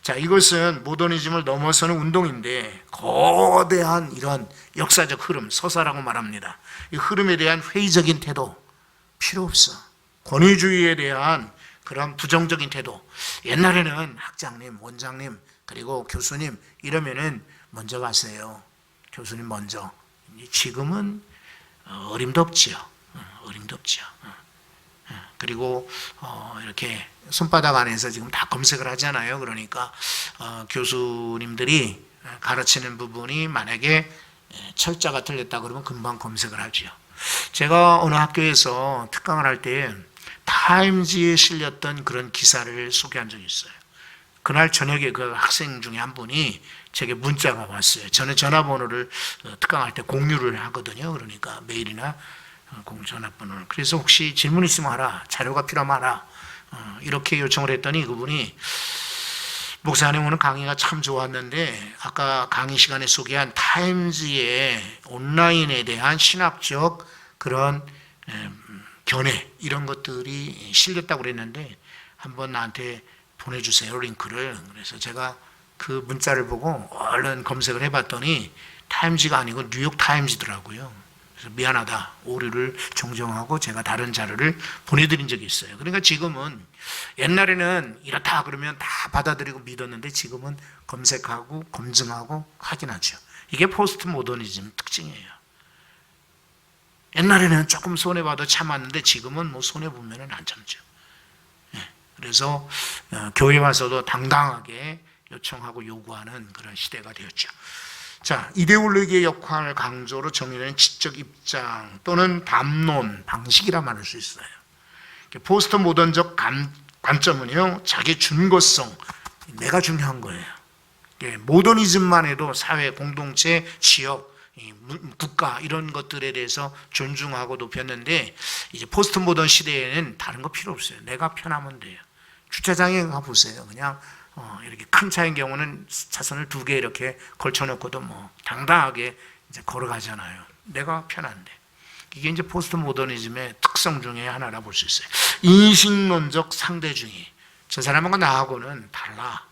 자, 이것은 모더니즘을 넘어서는 운동인데 거대한 이런 역사적 흐름, 서사라고 말합니다. 이 흐름에 대한 회의적인 태도 필요 없어. 권위주의에 대한 그런 부정적인 태도. 옛날에는 학장님, 원장님, 그리고 교수님 이러면은 먼저 가세요. 교수님 먼저. 지금은 어림도 없지요. 어림도 없지요. 그리고 이렇게 손바닥 안에서 지금 다 검색을 하잖아요. 그러니까 교수님들이 가르치는 부분이 만약에 철자가 틀렸다 그러면 금방 검색을 하죠. 제가 어느 학교에서 특강을 할 때 타임지에 실렸던 그런 기사를 소개한 적이 있어요. 그날 저녁에 그 학생 중에 한 분이 제게 문자가 왔어요. 저는 전화번호를 특강할 때 공유를 하거든요. 그러니까 메일이나 전화번호를. 그래서 혹시 질문 있으면 하라, 자료가 필요하면 하라, 이렇게 요청을 했더니 그분이 목사님 오늘 강의가 참 좋았는데 아까 강의 시간에 소개한 타임즈의 온라인에 대한 신학적 그런 견해 이런 것들이 실렸다고 그랬는데 한번 나한테 보내주세요, 링크를. 그래서 제가 그 문자를 보고 얼른 검색을 해봤더니 타임즈가 아니고 뉴욕 타임즈더라고요. 그래서 미안하다, 오류를 정정하고 제가 다른 자료를 보내드린 적이 있어요. 그러니까 지금은, 옛날에는 이렇다 그러면 다 받아들이고 믿었는데 지금은 검색하고 검증하고 확인하죠. 이게 포스트 모더니즘 특징이에요. 옛날에는 조금 손해봐도 참았는데 지금은 뭐 손해보면 안 참죠. 그래서 교회 와서도 당당하게 요청하고 요구하는 그런 시대가 되었죠. 자, 이데올로기의 역할 강조로 정의되는 지적 입장 또는 담론, 방식이라 말할 수 있어요. 포스트 모던적 관점은요, 자기 준거성, 내가 중요한 거예요. 모더니즘만 해도 사회, 공동체, 지역, 국가 이런 것들에 대해서 존중하고 높였는데 이제 포스트 모던 시대에는 다른 거 필요 없어요. 내가 편하면 돼요. 주차장에 가보세요. 그냥 이렇게 큰 차인 경우는 차선을 2개 이렇게 걸쳐놓고도 뭐 당당하게 이제 걸어가잖아요. 내가 편한데. 이게 이제 포스트 모더니즘의 특성 중에 하나라 볼 수 있어요. 인식론적 상대주의. 저 사람하고 나하고는 달라.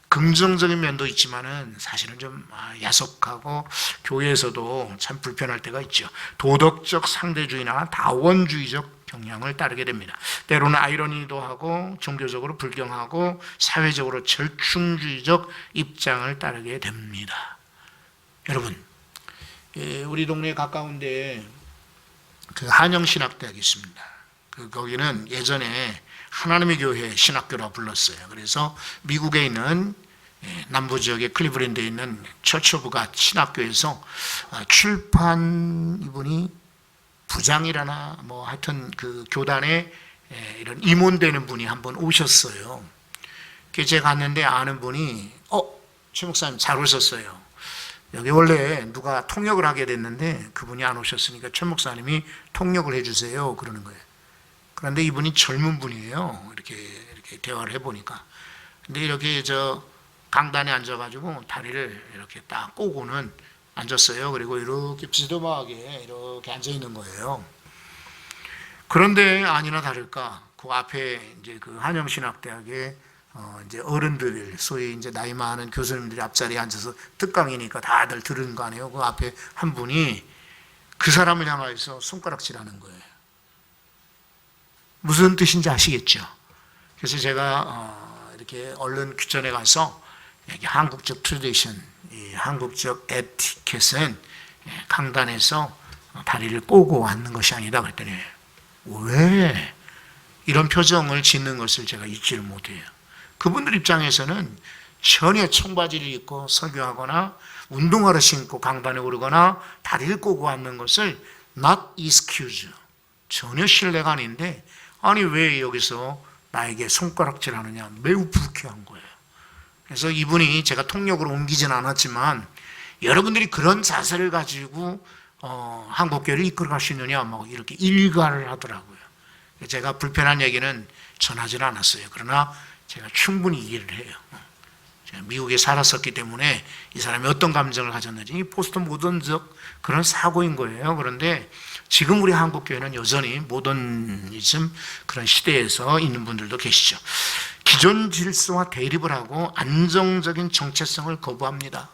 긍정적인 면도 있지만은 사실은 좀 야속하고 교회에서도 참 불편할 때가 있죠. 도덕적 상대주의나 다원주의적 경향을 따르게 됩니다. 때로는 아이러니도 하고 종교적으로 불경하고 사회적으로 절충주의적 입장을 따르게 됩니다. 여러분, 우리 동네 가까운데 그 한영신학대학이 있습니다. 거기는 예전에 하나님의 교회 신학교라고 불렀어요. 그래서 미국에 있는 남부 지역의 클리브랜드에 있는 처치 오브 갓 신학교에서 출판 이분이 부장이라나 뭐 하여튼 그 교단에 이런 임원되는 분이 한번 오셨어요. 그래서 제가 갔는데 아는 분이 최 목사님 잘 오셨어요. 여기 원래 누가 통역을 하게 됐는데 그분이 안 오셨으니까 최 목사님이 통역을 해주세요 그러는 거예요. 그런데 이분이 젊은 분이에요. 이렇게 대화를 해보니까. 근데 이렇게 강단에 앉아가지고 다리를 이렇게 딱 꼬고는 앉았어요. 그리고 이렇게 비스듬하게 이렇게 앉아 있는 거예요. 그런데 아니나 다를까 그 앞에 이제 그 한영신학대학에 이제 어른들, 소위 이제 나이 많은 교수님들이 앞자리에 앉아서 특강이니까 다들 들은 거 아니에요. 그 앞에 한 분이 그 사람을 향해서 손가락질하는 거예요. 무슨 뜻인지 아시겠죠? 그래서 제가 이렇게 얼른 귀천에 가서 한국적 트래디션 이 한국적 에티켓은 강단에서 다리를 꼬고 앉는 것이 아니다 그랬더니 왜 이런 표정을 짓는 것을 제가 잊지를 못해요. 그분들 입장에서는 전혀 청바지를 입고 설교하거나 운동화를 신고 강단에 오르거나 다리를 꼬고 앉는 것을 not excuse, 전혀 신뢰가 아닌데 아니 왜 여기서 나에게 손가락질 하느냐, 매우 불쾌한 거예요. 그래서 이분이 제가 통역으로 옮기진 않았지만 여러분들이 그런 자세를 가지고 한국교회를 이끌어갈 수 있느냐 막 이렇게 일갈을 하더라고요. 제가 불편한 얘기는 전하지는 않았어요. 그러나 제가 충분히 이해를 해요. 제가 미국에 살았었기 때문에 이 사람이 어떤 감정을 가졌는지 포스트 모던적 그런 사고인 거예요. 그런데 지금 우리 한국교회는 여전히 모더니즘 그런 시대에서 있는 분들도 계시죠. 기존 질서와 대립을 하고 안정적인 정체성을 거부합니다.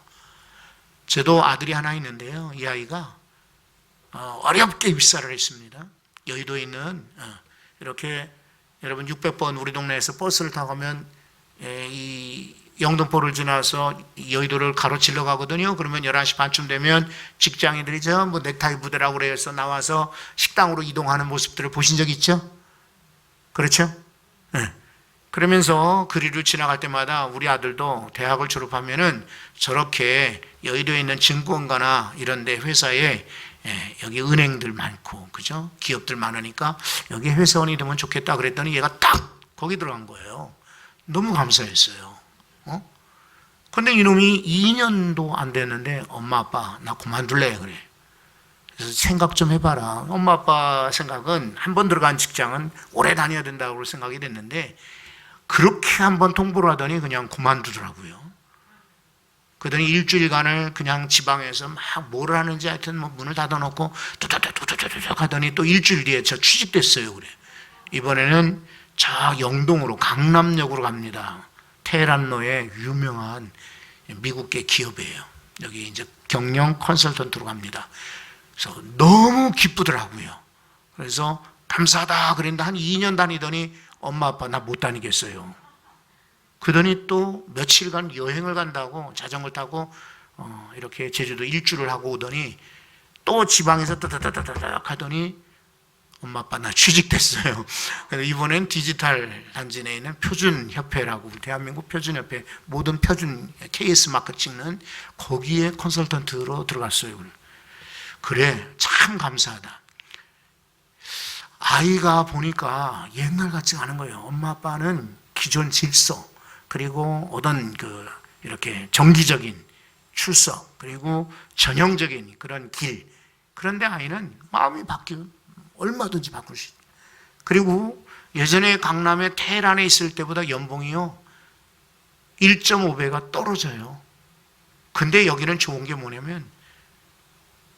저도 아들이 하나 있는데요. 이 아이가 어렵게 입사를 했습니다. 여의도에 있는 이렇게 여러분 600번 우리 동네에서 버스를 타고 가면 이 영등포를 지나서 여의도를 가로질러 가거든요. 그러면 11시 반쯤 되면 직장인들이 전부 넥타이 부대라고 그래서 나와서 식당으로 이동하는 모습들을 보신 적 있죠? 그렇죠? 네. 그러면서 그리로 지나갈 때마다 우리 아들도 대학을 졸업하면은 저렇게 여의도에 있는 증권가나 이런 데 회사에 여기 은행들 많고, 그죠? 기업들 많으니까 여기 회사원이 되면 좋겠다 그랬더니 얘가 딱 거기 들어간 거예요. 너무 감사했어요. 근데 이놈이 2년도 안 됐는데 엄마 아빠 나 그만둘래 그래. 그래서 생각 좀 해봐라. 엄마 아빠 생각은 한 번 들어간 직장은 오래 다녀야 된다고 생각이 됐는데 그렇게 한번 통보를 하더니 그냥 그만두더라고요. 그러더니 일주일간을 그냥 지방에서 막 뭘 하는지 하여튼 뭐 문을 닫아놓고 뚜뚜뚜뚜뚜뚜 하더니 또 일주일 뒤에 저 취직됐어요. 그래. 이번에는 저 영동으로 강남역으로 갑니다. 테헤란로의 유명한 미국계 기업이에요. 여기 이제 경영 컨설턴트로 갑니다. 그래서 너무 기쁘더라고요. 그래서 감사하다 그랬는데 한 2년 다니더니 엄마 아빠 나 못 다니겠어요. 그러더니 또 며칠간 여행을 간다고 자전거를 타고 이렇게 제주도 일주를 하고 오더니 또 지방에서 따다다다닥 하더니 엄마 아빠 나 취직됐어요. 그래서 이번엔 디지털 단지 내에 있는 표준협회라고 대한민국 표준협회 모든 표준 KS 마크 찍는 거기에 컨설턴트로 들어갔어요. 그래 참 감사하다. 아이가 보니까 옛날 같지가 않은 거예요. 엄마 아빠는 기존 질서 그리고 어떤 이렇게 정기적인 출석 그리고 전형적인 그런 길, 그런데 아이는 마음이 얼마든지 바꿀 수 있어요. 그리고 예전에 강남의 테헤란에 있을 때보다 연봉이요 1.5배가 떨어져요. 근데 여기는 좋은 게 뭐냐면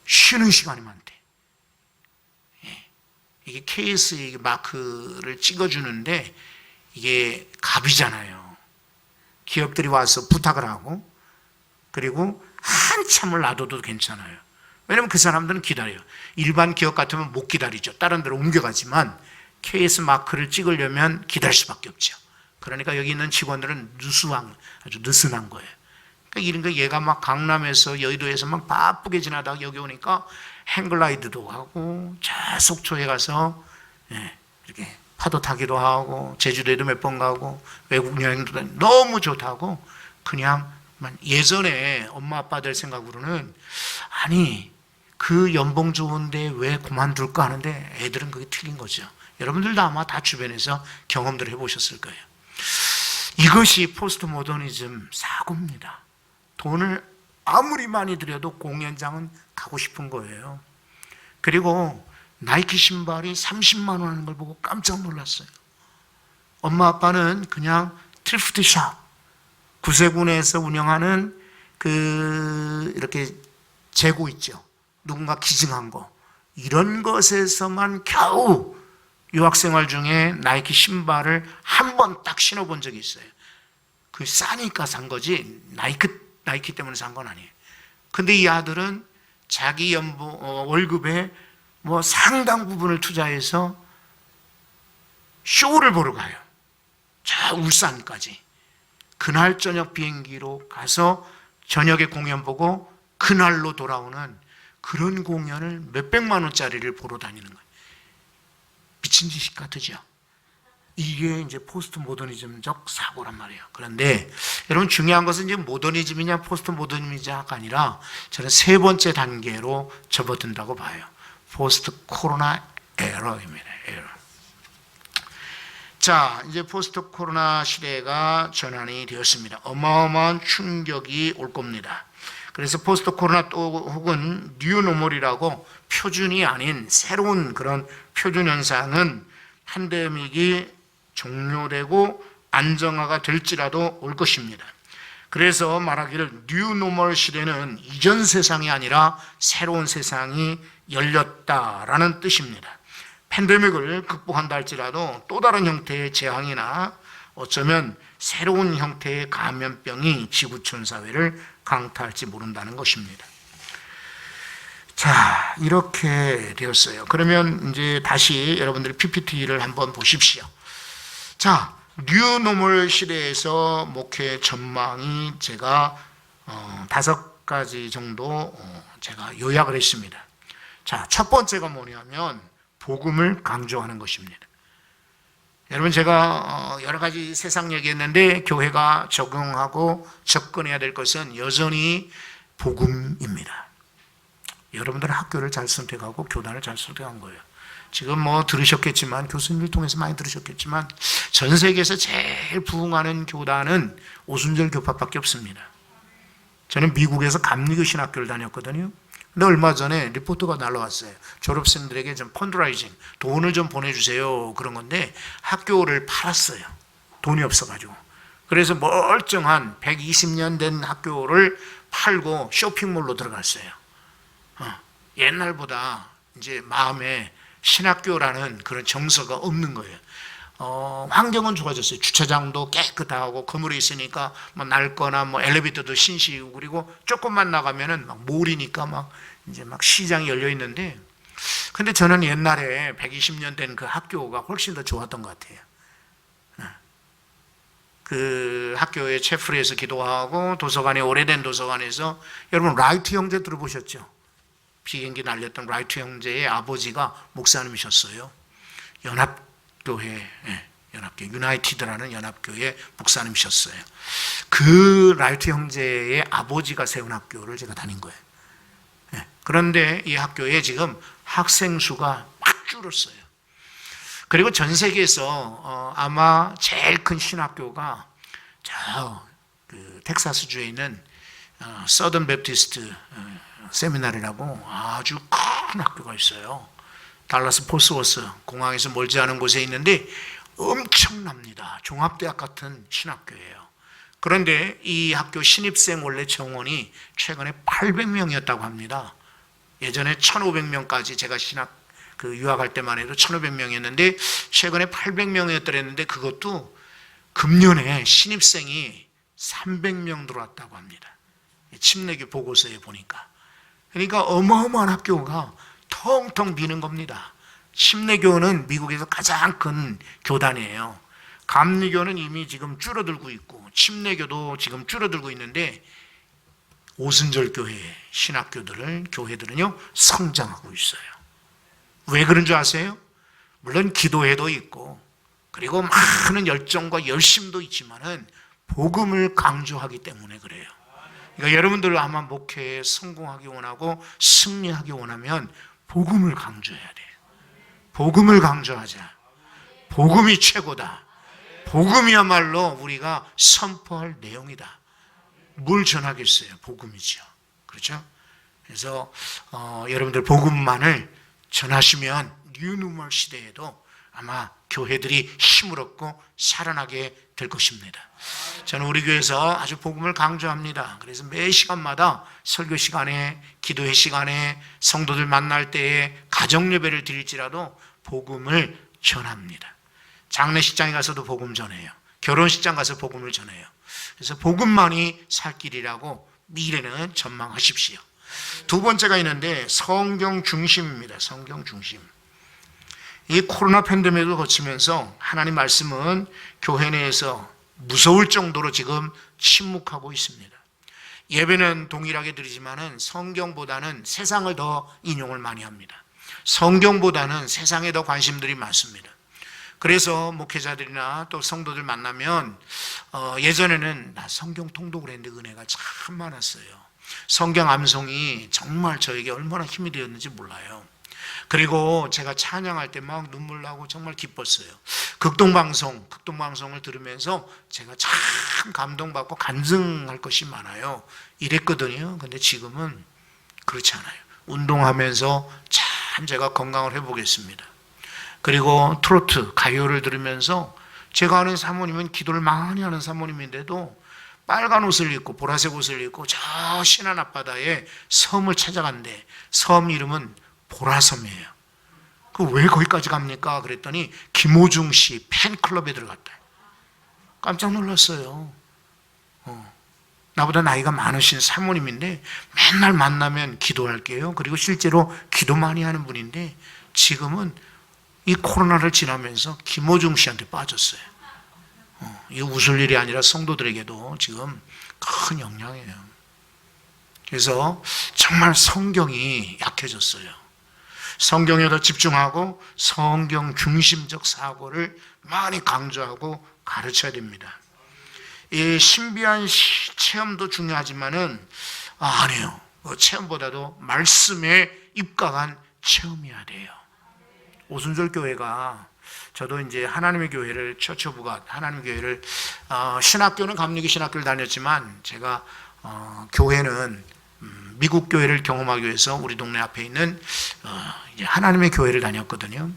쉬는 시간이 많대. 이게 KS 마크를 찍어주는데 이게 갑이잖아요. 기업들이 와서 부탁을 하고 그리고 한참을 놔둬도 괜찮아요. 왜냐면 그 사람들은 기다려요. 일반 기업 같으면 못 기다리죠. 다른 데로 옮겨가지만 KS 마크를 찍으려면 기다릴 수밖에 없죠. 그러니까 여기 있는 직원들은 아주 느슨한 거예요. 그러니까 이런 거 얘가 막 강남에서 여의도에서 막 바쁘게 지나다가 여기 오니까 행글라이드도 하고 저 속초에 가서 이렇게 파도 타기도 하고 제주도에도 몇 번 가고 외국 여행도 다니고 너무 좋다고 그냥 예전에 엄마 아빠들 생각으로는 아니 그 연봉 좋은데 왜 그만둘까 하는데 애들은 그게 틀린 거죠. 여러분들도 아마 다 주변에서 경험들 해보셨을 거예요. 이것이 포스트 모더니즘 사고입니다. 돈을 아무리 많이 들여도 공연장은 가고 싶은 거예요. 그리고 나이키 신발이 30만 원 하는 걸 보고 깜짝 놀랐어요. 엄마 아빠는 그냥 트리프트샵, 구세군에서 운영하는 이렇게 재고 있죠. 누군가 기증한 거. 이런 것에서만 겨우 유학생활 중에 나이키 신발을 한 번 딱 신어본 적이 있어요. 그 싸니까 산 거지 나이키 때문에 산 건 아니에요. 근데 이 아들은 자기 월급에 뭐 상당 부분을 투자해서 쇼를 보러 가요. 저 울산까지. 그날 저녁 비행기로 가서 저녁에 공연 보고 그날로 돌아오는 그런 공연을 몇백만 원짜리를 보러 다니는 거예요. 미친 짓 같으죠? 이게 이제 포스트 모더니즘적 사고란 말이에요. 그런데 여러분 중요한 것은 이제 모더니즘이냐 포스트 모더니즘이냐가 아니라 저는 세 번째 단계로 접어든다고 봐요. 포스트 코로나 에러입니다. 에러. 자, 이제 포스트 코로나 시대가 전환이 되었습니다. 어마어마한 충격이 올 겁니다. 그래서 포스트 코로나 또 혹은 뉴노멀이라고 표준이 아닌 새로운 그런 표준 현상은 팬데믹이 종료되고 안정화가 될지라도 올 것입니다. 그래서 말하기를 뉴노멀 시대는 이전 세상이 아니라 새로운 세상이 열렸다라는 뜻입니다. 팬데믹을 극복한다 할지라도 또 다른 형태의 재앙이나 어쩌면 새로운 형태의 감염병이 지구촌 사회를 강타할지 모른다는 것입니다. 자, 이렇게 되었어요. 그러면 이제 다시 여러분들이 PPT를 한번 보십시오. 자, 뉴노멀 시대에서 목회 전망이 제가 5가지 정도 제가 요약을 했습니다. 자, 첫 번째가 뭐냐면 복음을 강조하는 것입니다. 여러분 제가 여러 가지 세상 얘기했는데 교회가 적용하고 접근해야 될 것은 여전히 복음입니다. 여러분들은 학교를 잘 선택하고 교단을 잘 선택한 거예요. 지금 뭐 들으셨겠지만 교수님을 통해서 많이 들으셨겠지만 전 세계에서 제일 부흥하는 교단은 오순절 교파밖에 없습니다. 저는 미국에서 감리교 신학교를 다녔거든요. 근데 얼마 전에 리포트가 날라왔어요. 졸업생들에게 좀 펀드라이징, 돈을 좀 보내주세요. 그런 건데 학교를 팔았어요. 돈이 없어가지고. 그래서 멀쩡한 120년 된 학교를 팔고 쇼핑몰로 들어갔어요. 옛날보다 이제 마음에 신학교라는 그런 정서가 없는 거예요. 환경은 좋아졌어요. 주차장도 깨끗하고 건물에 있으니까 뭐 낡거나 뭐 엘리베이터도 신식이고 그리고 조금만 나가면은 막 몰이니까 막 이제 막 시장이 열려 있는데 근데 저는 옛날에 120년 된 그 학교가 훨씬 더 좋았던 것 같아요. 그 학교에 채플에서 기도하고 도서관에 오래된 도서관에서 여러분 라이트 형제 들어보셨죠? 비행기 날렸던 라이트 형제의 아버지가 목사님이셨어요. 연합교회 유나이티드라는 연합교회 목사님이셨어요. 그 라이트 형제의 아버지가 세운 학교를 제가 다닌 거예요. 그런데 이 학교에 지금 학생 수가 막 줄었어요. 그리고 전 세계에서 아마 제일 큰 신학교가 그 텍사스주에 있는 서던 베프티스트 세미나리라고 아주 큰 학교가 있어요. 달라스 포스워스 공항에서 멀지 않은 곳에 있는데 엄청납니다. 종합대학 같은 신학교예요. 그런데 이 학교 신입생 원래 정원이 최근에 800명이었다고 합니다. 예전에 1500명까지 제가 유학할 때만 해도 1500명이었는데 최근에 800명이었더랬는데 그것도 금년에 신입생이 300명 들어왔다고 합니다. 침례교 보고서에 보니까. 그러니까 어마어마한 학교가 텅텅 비는 겁니다. 침례교는 미국에서 가장 큰 교단이에요. 감리교는 이미 지금 줄어들고 있고 침례교도 지금 줄어들고 있는데 오순절 교회 교회들은요 성장하고 있어요. 왜 그런 줄 아세요? 물론 기도회도 있고 그리고 많은 열정과 열심도 있지만은 복음을 강조하기 때문에 그래요. 그러니까 여러분들 아마 목회에 성공하기 원하고 승리하기 원하면 복음을 강조해야 돼요. 복음을 강조하자. 복음이 최고다. 복음이야말로 우리가 선포할 내용이다. 뭘 전하겠어요? 복음이죠. 그렇죠? 그래서 여러분들 복음만을 전하시면 뉴노멀 시대에도 아마 교회들이 힘을 얻고 살아나게 될 것입니다. 저는 우리 교회에서 아주 복음을 강조합니다. 그래서 매 시간마다 설교 시간에 기도회 시간에 성도들 만날 때에 가정 예배를 드릴지라도 복음을 전합니다. 장례식장에 가서도 복음 전해요. 결혼식장 가서 복음을 전해요. 그래서 복음만이 살 길이라고 미래는 전망하십시오. 두 번째가 있는데 성경 중심입니다. 성경 중심. 이 코로나 팬데믹을 거치면서 하나님 말씀은 교회 내에서 무서울 정도로 지금 침묵하고 있습니다. 예배는 동일하게 드리지만은 성경보다는 세상을 더 인용을 많이 합니다. 성경보다는 세상에 더 관심들이 많습니다. 그래서 목회자들이나 또 성도들 만나면 예전에는 나 성경 통독을 했는데 은혜가 참 많았어요. 성경 암송이 정말 저에게 얼마나 힘이 되었는지 몰라요. 그리고 제가 찬양할 때 막 눈물 나고 정말 기뻤어요. 극동방송을 들으면서 제가 참 감동받고 간증할 것이 많아요. 이랬거든요. 근데 지금은 그렇지 않아요. 운동하면서 참 제가 건강을 회복했습니다. 그리고 트로트, 가요를 들으면서 제가 아는 사모님은 기도를 많이 하는 사모님인데도 빨간 옷을 입고 보라색 옷을 입고 저 신안 앞바다에 섬을 찾아간대. 섬 이름은 보라섬이에요. 그 왜 거기까지 갑니까? 그랬더니 김호중 씨 팬클럽에 들어갔다. 깜짝 놀랐어요. 나보다 나이가 많으신 사모님인데 맨날 만나면 기도할게요. 그리고 실제로 기도 많이 하는 분인데 지금은 이 코로나를 지나면서 김호중 씨한테 빠졌어요. 이게 웃을 일이 아니라 성도들에게도 지금 큰 영향이에요. 그래서 정말 성경이 약해졌어요. 성경에 더 집중하고 성경 중심적 사고를 많이 강조하고 가르쳐야 됩니다. 이 신비한 체험도 중요하지만은 아니에요. 체험보다도 말씀에 입각한 체험이어야 돼요. 오순절 교회가 저도 이제 하나님의 교회를 처처부가 하나님의 교회를 신학교는 감리교 신학교를 다녔지만 제가 교회는 미국 교회를 경험하기 위해서 우리 동네 앞에 있는 이제 하나님의 교회를 다녔거든요.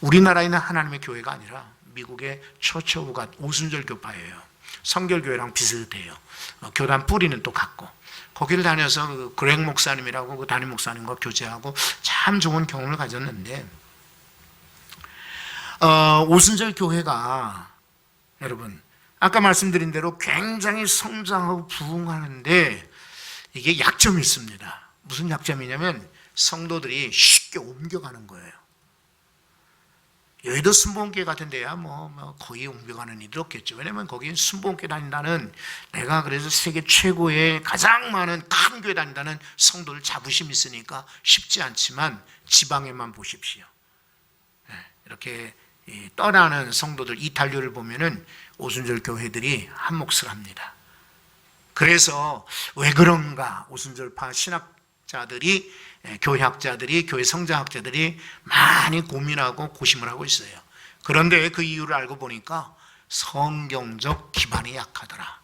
우리나라에 있는 하나님의 교회가 아니라 미국의 처처부가 오순절 교파예요. 성결교회랑 비슷해요. 교단 뿌리는 또 같고 거기를 다녀서 그 그렉 목사님이라고 그 담임 목사님과 교제하고 참 좋은 경험을 가졌는데 오순절 교회가 여러분 아까 말씀드린 대로 굉장히 성장하고 부흥하는데 이게 약점이 있습니다. 무슨 약점이냐면 성도들이 쉽게 옮겨가는 거예요. 여의도 순복음교회 같은 데야 뭐 거의 옮겨가는 일이 없겠죠. 왜냐면 거기 순복음교회 다닌다는 내가 그래서 세계 최고의 가장 많은 큰 교회 다닌다는 성도들 자부심이 있으니까 쉽지 않지만 지방에만 보십시오. 이렇게 떠나는 성도들 이탈료를 보면은 오순절 교회들이 한 몫을 합니다. 그래서 왜 그런가 오순절파 신학자들이 교회학자들이 교회 성장학자들이 많이 고민하고 고심을 하고 있어요. 그런데 그 이유를 알고 보니까 성경적 기반이 약하더라.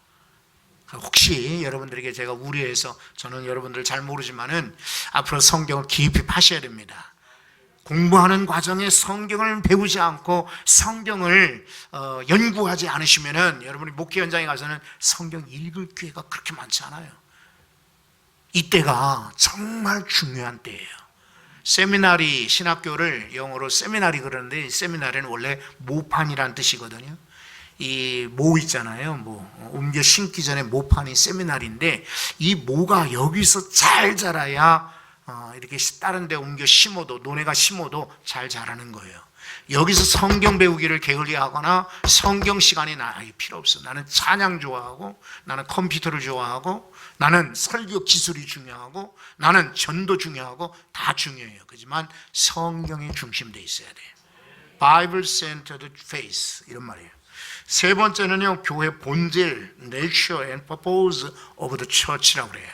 혹시 여러분들에게 제가 우려해서 저는 여러분들 잘 모르지만은 앞으로 성경을 깊이 파셔야 됩니다. 공부하는 과정에 성경을 배우지 않고 성경을 연구하지 않으시면은 여러분이 목회 현장에 가서는 성경 읽을 기회가 그렇게 많지 않아요. 이때가 정말 중요한 때예요. 세미나리 신학교를 영어로 세미나리 그러는데 세미나리는 원래 모판이란 뜻이거든요. 이 모 있잖아요. 옮겨 심기 전에 모판이 세미나리인데 이 모가 여기서 잘 자라야 이렇게 다른 데 옮겨 심어도 노네가 심어도 잘 자라는 거예요. 여기서 성경 배우기를 게을리하거나 성경 시간이 나에게 필요 없어. 나는 찬양 좋아하고 나는 컴퓨터를 좋아하고 나는 설교 기술이 중요하고 나는 전도 중요하고 다 중요해요. 그렇지만 성경이 중심되어 있어야 돼요. Bible centered faith 이런 말이에요. 세 번째는요, 교회 본질, nature and purpose of the church라고 그래요.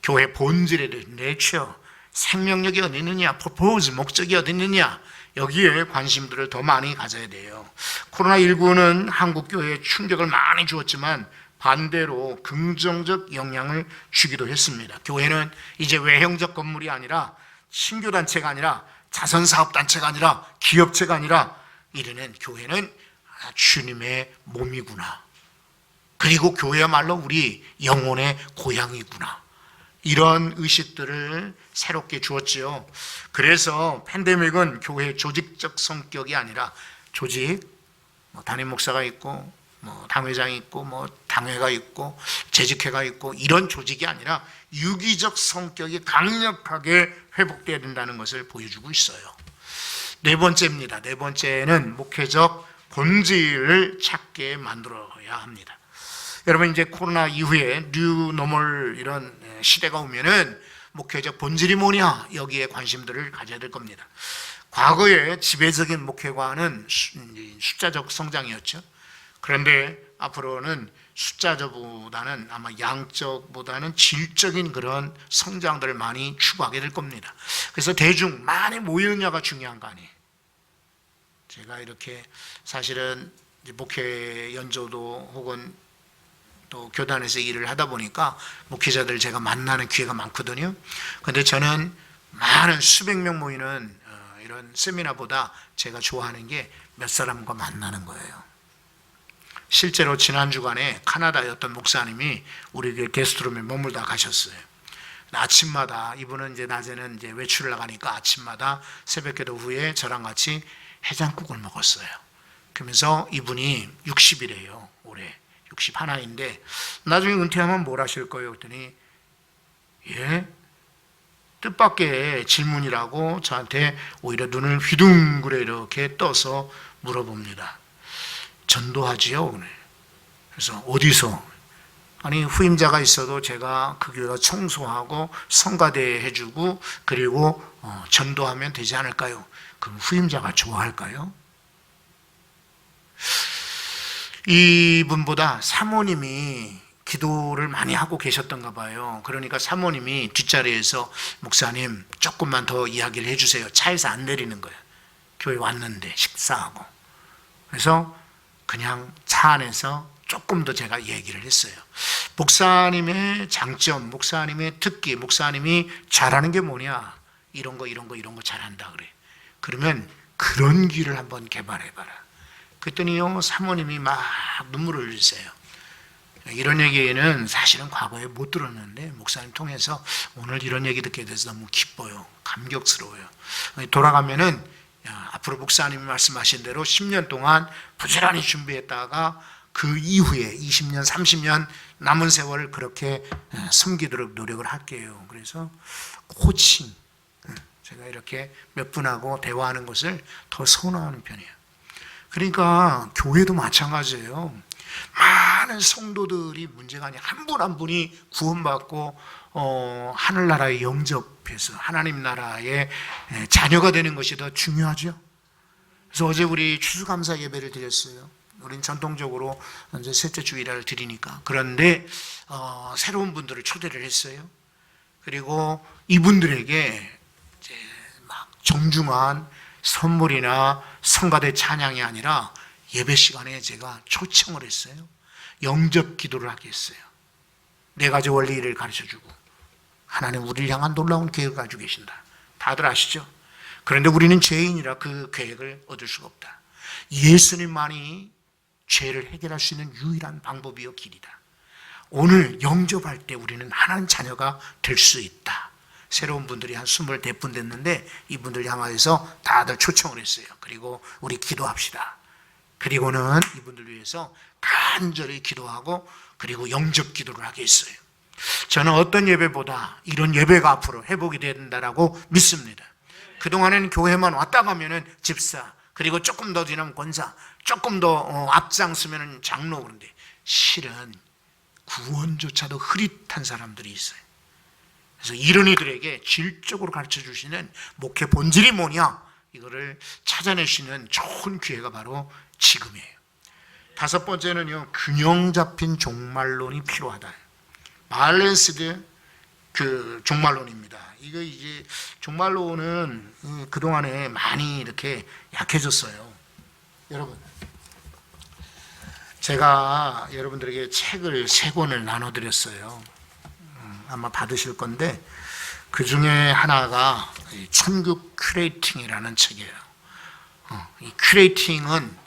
교회 본질에 대해 nature, 생명력이 어디 있느냐, purpose, 목적이 어디 있느냐, 여기에 관심들을 더 많이 가져야 돼요. 코로나19는 한국 교회에 충격을 많이 주었지만 반대로 긍정적 영향을 주기도 했습니다. 교회는 이제 외형적 건물이 아니라 신교단체가 아니라 자선사업단체가 아니라 기업체가 아니라 이제는 교회는 주님의 몸이구나. 그리고 교회야말로 우리 영혼의 고향이구나. 이런 의식들을 새롭게 주었지요. 그래서 팬데믹은 교회의 조직적 성격이 아니라 조직, 담임 목사가 있고 당회장이 있고 당회가 있고 재직회가 있고 이런 조직이 아니라 유기적 성격이 강력하게 회복되어야 된다는 것을 보여주고 있어요. 네 번째입니다. 네 번째는 목회적 본질을 찾게 만들어야 합니다. 여러분 이제 코로나 이후에 뉴 노멀 이런 시대가 오면은 목회적 본질이 뭐냐 여기에 관심들을 가져야 될 겁니다. 과거에 지배적인 목회관은 숫자적 성장이었죠. 그런데 앞으로는 숫자적보다는 아마 양적보다는 질적인 그런 성장들을 많이 추구하게 될 겁니다. 그래서 대중 많이 모이느냐가 중요한 거 아니에요. 제가 이렇게 사실은 목회 연조도 혹은 또 교단에서 일을 하다 보니까 목회자들 제가 만나는 기회가 많거든요. 근데 저는 많은 수백 명 모이는 이런 세미나보다 제가 좋아하는 게 몇 사람과 만나는 거예요. 실제로 지난 주간에 카나다의 어떤 목사님이 우리 게스트룸에 머물다 가셨어요. 아침마다 이분은 이제 낮에는 이제 외출을 나가니까 아침마다 새벽기도 후에 저랑 같이 해장국을 먹었어요. 그러면서 이분이 60이래요. 올해 61인데 나중에 은퇴하면 뭘 하실 거예요? 그랬더니 예? 뜻밖의 질문이라고 저한테 오히려 눈을 휘둥그레 이렇게 떠서 물어봅니다. 전도하지요? 그래서 어디서? 아니 후임자가 있어도 제가 그 교회가 청소하고 성가대 해주고 그리고 전도하면 되지 않을까요? 그럼 후임자가 좋아할까요? 이분보다 사모님이 기도를 많이 하고 계셨던가 봐요. 그러니까 사모님이 뒷자리에서 목사님 조금만 더 이야기를 해주세요. 차에서 안 내리는 거예요. 교회 왔는데 식사하고. 그래서 그냥 차 안에서 조금 더 제가 얘기를 했어요. 목사님의 장점, 목사님의 특기, 목사님이 잘하는 게 뭐냐? 이런 거 잘한다 그래. 그러면 그런 길을 한번 개발해봐라. 그랬더니요 사모님이 막 눈물을 흘리세요. 이런 얘기는 사실은 과거에 못 들었는데 목사님 통해서 오늘 이런 얘기 듣게 돼서 너무 기뻐요. 감격스러워요. 돌아가면은 앞으로 목사님이 말씀하신 대로 10년 동안 부지런히 준비했다가 그 이후에 20년, 30년 남은 세월을 그렇게 섬기도록 노력을 할게요. 그래서 코칭, 제가 이렇게 몇 분하고 대화하는 것을 더 선호하는 편이에요. 그러니까 교회도 마찬가지예요. 많은 성도들이 문제가 아니라 한 분 한 분이 구원받고 하늘나라에 영접해서 하나님 나라의 자녀가 되는 것이 더 중요하죠. 그래서 어제 우리 추수감사 예배를 드렸어요. 우린 전통적으로 이제 셋째 주일을 드리니까. 그런데 새로운 분들을 초대를 했어요. 그리고 이분들에게 이제 막 정중한 선물이나 성가대 찬양이 아니라 예배 시간에 제가 초청을 했어요. 영접 기도를 하게 했어요. 네 가지 원리를 가르쳐주고 하나님 우리를 향한 놀라운 계획을 가지고 계신다. 다들 아시죠? 그런데 우리는 죄인이라 그 계획을 얻을 수가 없다. 예수님만이 죄를 해결할 수 있는 유일한 방법이요 길이다. 오늘 영접할 때 우리는 하나님 자녀가 될 수 있다. 새로운 분들이 한 24분 됐는데 이분들 향하여서 다들 초청을 했어요. 그리고 우리 기도합시다. 그리고는 이분들 위해서 간절히 기도하고 그리고 영접 기도를 하게 했어요. 저는 어떤 예배보다 이런 예배가 앞으로 회복이 된다라고 믿습니다. 그동안에는 교회만 왔다 가면은 집사, 그리고 조금 더 지나면 권사, 조금 더 앞장서면 장로. 그런데 실은 구원조차도 흐릿한 사람들이 있어요. 그래서 이런 이들에게 질적으로 가르쳐 주시는 목회 본질이 뭐냐, 이거를 찾아내시는 좋은 기회가 바로 지금이에요. 다섯 번째는요, 균형 잡힌 종말론이 필요하다. 밸런스드 그 종말론입니다. 이거 이제 종말론은 그동안에 많이 이렇게 약해졌어요. 여러분, 제가 여러분들에게 책을 3권을 나눠드렸어요. 아마 받으실 건데 그 중에 하나가 천국 큐레이팅이라는 책이에요. 이 큐레이팅은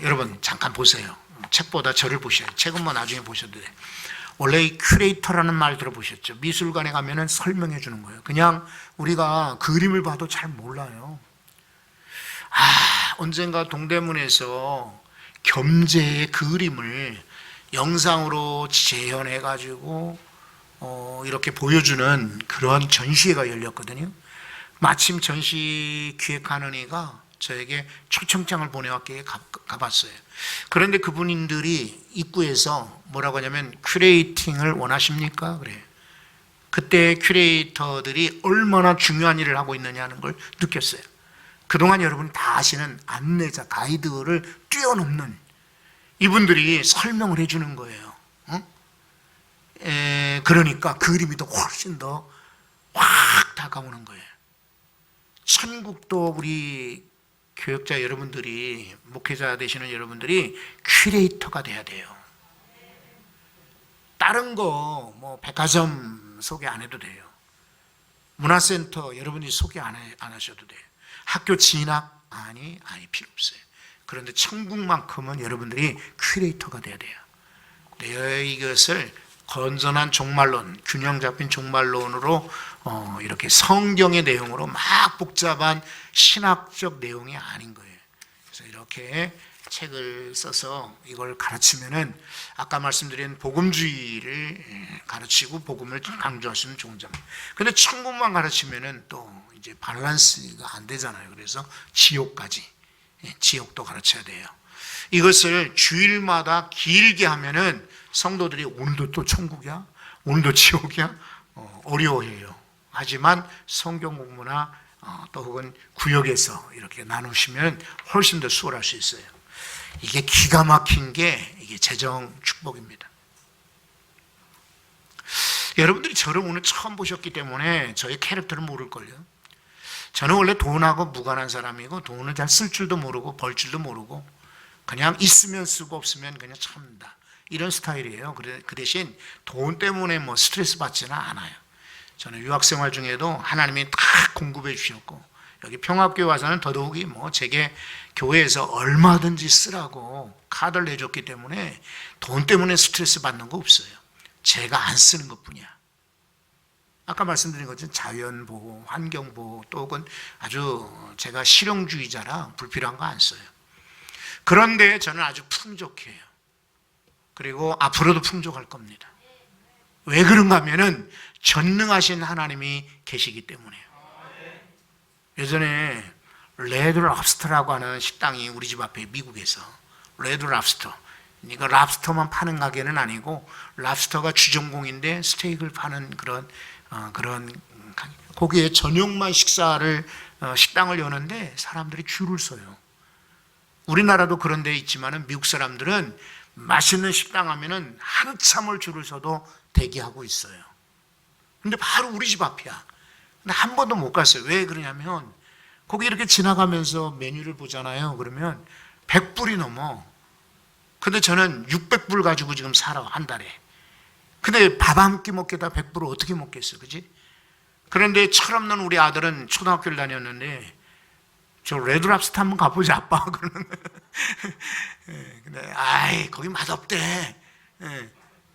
여러분 잠깐 보세요. 책보다 저를 보셔요. 책은 뭐 나중에 보셔도 돼. 원래 이 큐레이터라는 말 들어보셨죠? 미술관에 가면은 설명해 주는 거예요. 그냥 우리가 그림을 봐도 잘 몰라요. 언젠가 동대문에서 겸재의 그림을 영상으로 재현해 가지고 이렇게 보여주는 그런 전시회가 열렸거든요. 마침 전시 기획하는 이가 저에게 초청장을 보내왔기에 가봤어요. 그런데 그분들이 입구에서 뭐라고 하냐면 큐레이팅을 원하십니까? 그래요. 그때 큐레이터들이 얼마나 중요한 일을 하고 있느냐는 걸 느꼈어요. 그동안 여러분 다 아시는 안내자, 가이드를 뛰어넘는 이분들이 설명을 해주는 거예요. 그러니까 그 그림이 더 훨씬 더 확 다가오는 거예요. 천국도 우리 교역자 여러분들이, 목회자 되시는 여러분들이 큐레이터가 돼야 돼요. 다른 거 뭐 백화점 소개 안 해도 돼요. 문화센터 여러분이 소개 안 하셔도 돼요. 학교 진학 아니 필요 없어요. 그런데 천국만큼은 여러분들이 큐레이터가 돼야 돼요. 이것을 건전한 종말론, 균형 잡힌 종말론으로 이렇게 성경의 내용으로 막 복잡한 신학적 내용이 아닌 거예요. 그래서 이렇게 책을 써서 이걸 가르치면은 아까 말씀드린 복음주의를 가르치고 복음을 강조할 수 있는 좋은 점. 근데 천국만 가르치면은 또 이제 밸런스가 안 되잖아요. 그래서 지옥도 가르쳐야 돼요. 이것을 주일마다 길게 하면은 성도들이 오늘도 또 천국이야? 오늘도 지옥이야? 어려워해요. 하지만 성경 공부나 또 혹은 구역에서 이렇게 나누시면 훨씬 더 수월할 수 있어요. 이게 기가 막힌 게 이게 재정 축복입니다. 여러분들이 저를 오늘 처음 보셨기 때문에 저의 캐릭터를 모를걸요. 저는 원래 돈하고 무관한 사람이고 돈을 잘 쓸 줄도 모르고 벌 줄도 모르고 그냥 있으면 쓰고 없으면 그냥 참는다. 이런 스타일이에요. 그 대신 돈 때문에 뭐 스트레스 받지는 않아요. 저는 유학생활 중에도 하나님이 다 공급해 주셨고 여기 평화교회 와서는 더더욱이 뭐 제게 교회에서 얼마든지 쓰라고 카드를 내줬기 때문에 돈 때문에 스트레스 받는 거 없어요. 제가 안 쓰는 것뿐이야. 아까 말씀드린 것처럼 자연보호, 환경보호 또 혹은 아주 제가 실용주의자라 불필요한 거 안 써요. 그런데 저는 아주 풍족해요. 그리고 앞으로도 풍족할 겁니다. 왜 그런가 하면은 전능하신 하나님이 계시기 때문에요. 예전에 레드 랍스터라고 하는 식당이 우리 집 앞에 미국에서 레드 랍스터. 이거 랍스터만 파는 가게는 아니고 랍스터가 주전공인데 스테이크를 파는 그런 가게. 거기에 저녁만 식당을 여는데 사람들이 줄을 서요. 우리나라도 그런 데 있지만은 미국 사람들은 맛있는 식당 하면은 한참을 줄을 서도 대기하고 있어요. 근데 바로 우리 집 앞이야. 근데 한 번도 못 갔어요. 왜 그러냐면 거기 이렇게 지나가면서 메뉴를 보잖아요. 그러면 100불이 넘어. 근데 저는 600불 가지고 지금 살아, 한 달에. 근데 밥 한 끼 먹게다 100불을 어떻게 먹겠어, 그지? 그런데 철없는 우리 아들은 초등학교를 다녔는데 저 레드랍스터 한번 가보자, 아빠. 그러는 근데 거기 맛없대.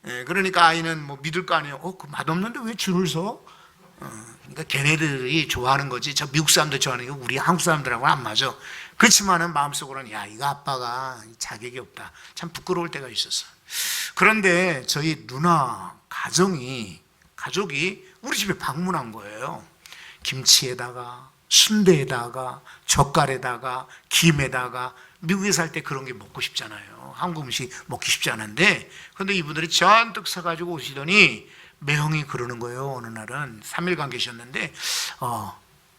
그러니까 아이는 뭐 믿을 거 아니에요. 그 맛없는데 왜 줄을 서? 그러니까 걔네들이 좋아하는 거지. 저 미국 사람들 좋아하는 게 우리 한국 사람들하고는 안 맞아. 그렇지만은 마음속으로는 이거 아빠가 자격이 없다. 참 부끄러울 때가 있었어. 그런데 저희 누나 가족이 우리 집에 방문한 거예요. 김치에다가 순대에다가 젓갈에다가 김에다가 미국에 살 때 그런 게 먹고 싶잖아요. 한국 음식 먹기 쉽지 않은데 그런데 이분들이 잔뜩 사가지고 오시더니 매형이 그러는 거예요. 어느 날은 3일간 계셨는데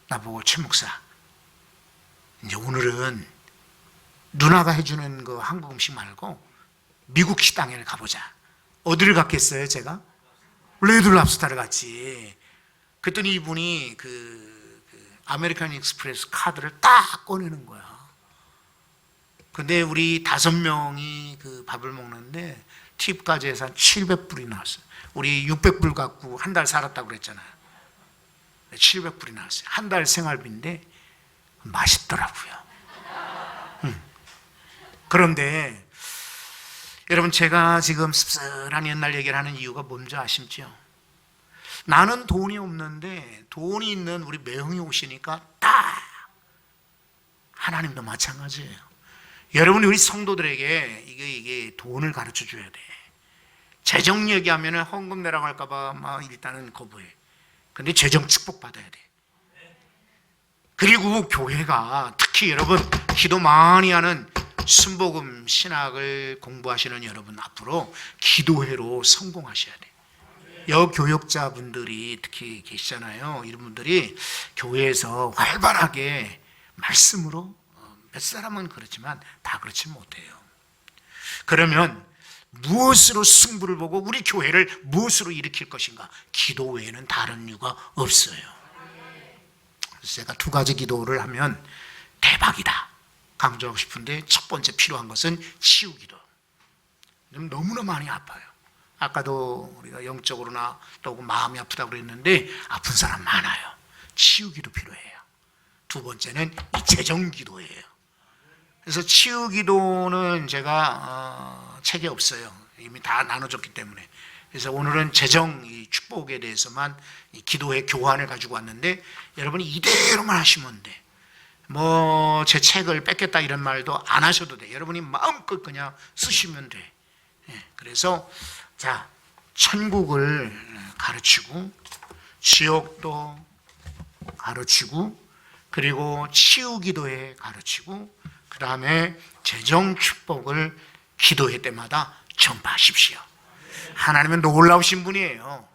나보고 최 목사 이제 오늘은 누나가 해주는 그 한국 음식 말고 미국 식당에 가보자. 어디를 갔겠어요 제가? 레드 랍스터를 갔지. 그랬더니 이분이 아메리칸 익스프레스 카드를 딱 꺼내는 거야. 근데 우리 5명이 그 밥을 먹는데 팁까지 해서 한 700불이 나왔어요. 우리 600불 갖고 한 달 살았다고 그랬잖아요. 700불이 나왔어요. 한 달 생활비인데 맛있더라고요. 그런데 여러분 제가 지금 씁쓸한 옛날 얘기를 하는 이유가 뭔지 아시죠? 나는 돈이 없는데 돈이 있는 우리 매형이 오시니까 딱 하나님도 마찬가지예요. 여러분이 우리 성도들에게 이게 돈을 가르쳐 줘야 돼. 재정 얘기하면 헌금 내라고 할까봐 막 일단은 거부해. 근데 재정 축복 받아야 돼. 그리고 교회가 특히 여러분 기도 많이 하는 순복음 신학을 공부하시는 여러분 앞으로 기도회로 성공하셔야 돼요. 여교역자분들이 특히 계시잖아요. 이런 분들이 교회에서 활발하게 말씀으로 몇 사람은 그렇지만 다 그렇지 못해요. 그러면 무엇으로 승부를 보고 우리 교회를 무엇으로 일으킬 것인가? 기도 외에는 다른 이유가 없어요. 그래서 제가 두 가지 기도를 하면 대박이다 강조하고 싶은데, 첫 번째 필요한 것은 치유기도. 너무나 많이 아파요. 아까도 우리가 영적으로나 또 마음이 아프다고 그랬는데 아픈 사람 많아요. 치유기도 필요해요. 두 번째는 이 재정기도예요. 그래서 치유기도는 제가 책에 없어요. 이미 다 나눠줬기 때문에. 그래서 오늘은 재정 이 축복에 대해서만 이 기도의 교환을 가지고 왔는데, 여러분이 이대로만 하시면 돼. 뭐 제 책을 뺏겠다 이런 말도 안 하셔도 돼. 여러분이 마음껏 그냥 쓰시면 돼. 그래서 자, 천국을 가르치고 지옥도 가르치고 그리고 치유기도에 가르치고 그 다음에 재정 축복을 기도회 때마다 전파하십시오. 하나님은 놀라우신 분이에요.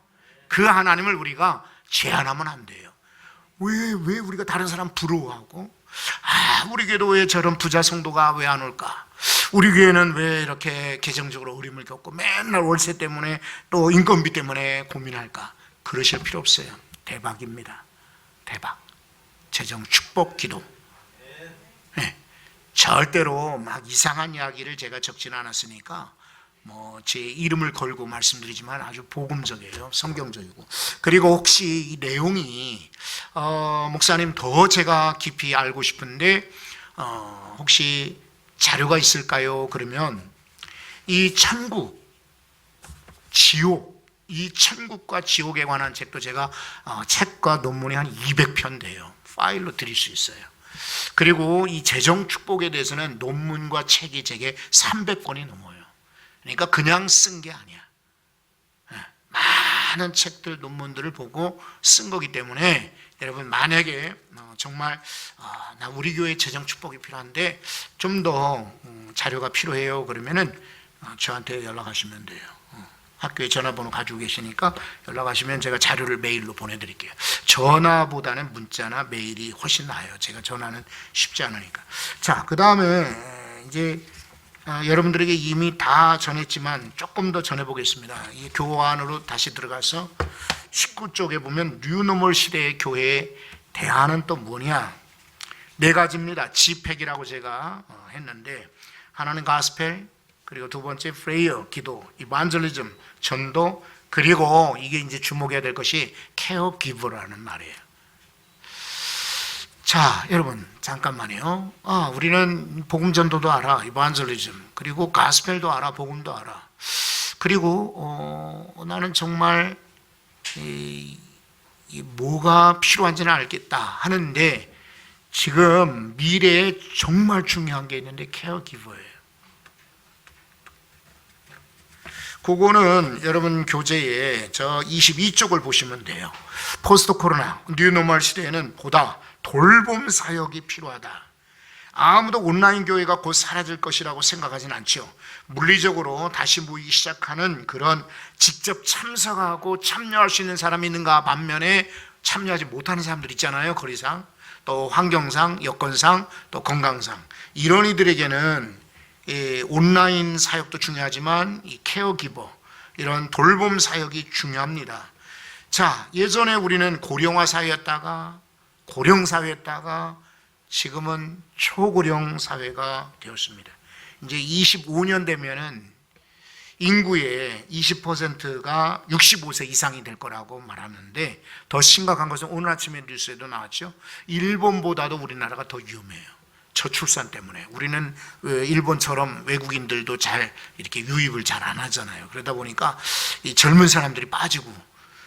그 하나님을 우리가 제한하면 안 돼요. 왜 우리가 다른 사람 부러워하고, 우리 교회도 왜 저런 부자 성도가 왜 안 올까? 우리 교회는 왜 이렇게 개정적으로 어려움을 겪고 맨날 월세 때문에 또 인건비 때문에 고민할까? 그러실 필요 없어요. 대박입니다. 대박. 재정 축복 기도. 네. 절대로 막 이상한 이야기를 제가 적지는 않았으니까 뭐 제 이름을 걸고 말씀드리지만 아주 복음적이에요. 성경적이고. 그리고 혹시 이 내용이 목사님 더 제가 깊이 알고 싶은데 혹시 자료가 있을까요? 그러면 이 천국, 지옥, 이 천국과 지옥에 관한 책도 제가 책과 논문이 한 200편 돼요. 파일로 드릴 수 있어요. 그리고 이 재정 축복에 대해서는 논문과 책이 제게 300권이 넘어요. 그러니까 그냥 쓴 게 아니야. 많은 책들, 논문들을 보고 쓴 거기 때문에 여러분 만약에 정말 나 우리 교회 재정 축복이 필요한데 좀 더 자료가 필요해요 그러면은 저한테 연락하시면 돼요. 학교에 전화번호 가지고 계시니까 연락하시면 제가 자료를 메일로 보내드릴게요. 전화보다는 문자나 메일이 훨씬 나아요. 제가 전화는 쉽지 않으니까. 자, 그 다음에 이제 여러분들에게 이미 다 전했지만 조금 더 전해보겠습니다. 이 교환으로 다시 들어가서 19쪽에 보면 뉴노멀 시대의 교회의 대안은 또 뭐냐? 네 가지입니다. 지팩이라고 제가 했는데, 하나는 가스펠, 그리고 두 번째 프레이어, 기도, 이반젤리즘, 전도, 그리고 이게 이제 주목해야 될 것이 케어 기버라는 말이에요. 자, 여러분 잠깐만요. 우리는 복음 전도도 알아, 이반젤리즘, 그리고 가스펠도 알아, 복음도 알아. 그리고 나는 정말 이 뭐가 필요한지는 알겠다 하는데, 지금 미래에 정말 중요한 게 있는데 케어 기버예요. 그거는 여러분 교재에 저 22쪽을 보시면 돼요. 포스트 코로나 뉴노멀 시대에는 보다 돌봄 사역이 필요하다. 아무도 온라인 교회가 곧 사라질 것이라고 생각하진 않죠. 물리적으로 다시 모이기 시작하는 그런 직접 참석하고 참여할 수 있는 사람이 있는가 반면에 참여하지 못하는 사람들 있잖아요. 거리상, 또 환경상, 여건상, 또 건강상. 이런 이들에게는 온라인 사역도 중요하지만 이 케어기버, 이런 돌봄 사역이 중요합니다. 자, 예전에 우리는 고령화 사회였다가 고령 사회였다가 지금은 초고령 사회가 되었습니다. 이제 25년 되면은 인구의 20%가 65세 이상이 될 거라고 말하는데, 더 심각한 것은 오늘 아침에 뉴스에도 나왔죠. 일본보다도 우리나라가 더 위험해요. 저출산 때문에. 우리는 일본처럼 외국인들도 잘 이렇게 유입을 잘 안 하잖아요. 그러다 보니까 이 젊은 사람들이 빠지고,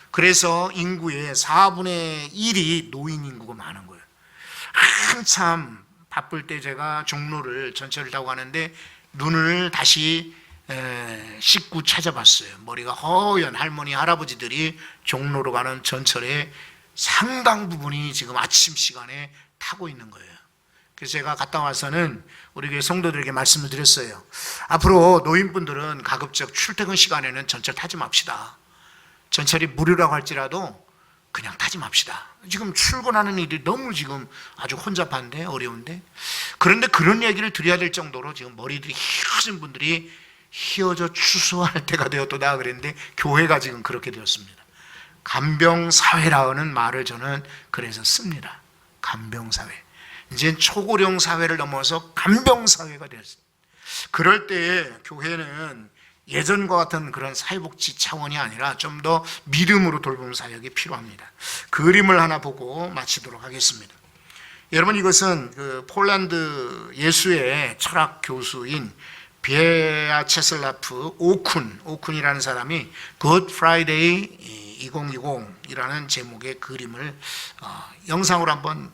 그래서 인구의 4분의 1이 노인 인구가 많은 거예요. 한참 바쁠 때 제가 종로를 전철을 타고 가는데 눈을 다시 씻고 찾아봤어요. 머리가 허연 할머니 할아버지들이 종로로 가는 전철에 상당 부분이 지금 아침 시간에 타고 있는 거예요. 그래서 제가 갔다 와서는 우리 교회 성도들에게 말씀을 드렸어요. 앞으로 노인분들은 가급적 출퇴근 시간에는 전철 타지 맙시다. 전철이 무료라고 할지라도 그냥 타지 맙시다. 지금 출근하는 일이 너무 지금 아주 혼잡한데 어려운데, 그런데 그런 얘기를 드려야 될 정도로 지금 머리들이 희어진 분들이 희어져 추수할 때가 되었다 그랬는데, 교회가 지금 그렇게 되었습니다. 간병사회라는 말을 저는 그래서 씁니다. 간병사회. 이제 초고령 사회를 넘어서 간병사회가 되었습니다. 그럴 때에 교회는 예전과 같은 그런 사회복지 차원이 아니라 좀 더 믿음으로 돌보는 사역이 필요합니다. 그림을 하나 보고 마치도록 하겠습니다. 여러분, 이것은 그 폴란드 예수의 철학 교수인 비에아체슬라프 오쿤이라는 사람이 Good Friday 2020이라는 제목의 그림을 영상으로 한번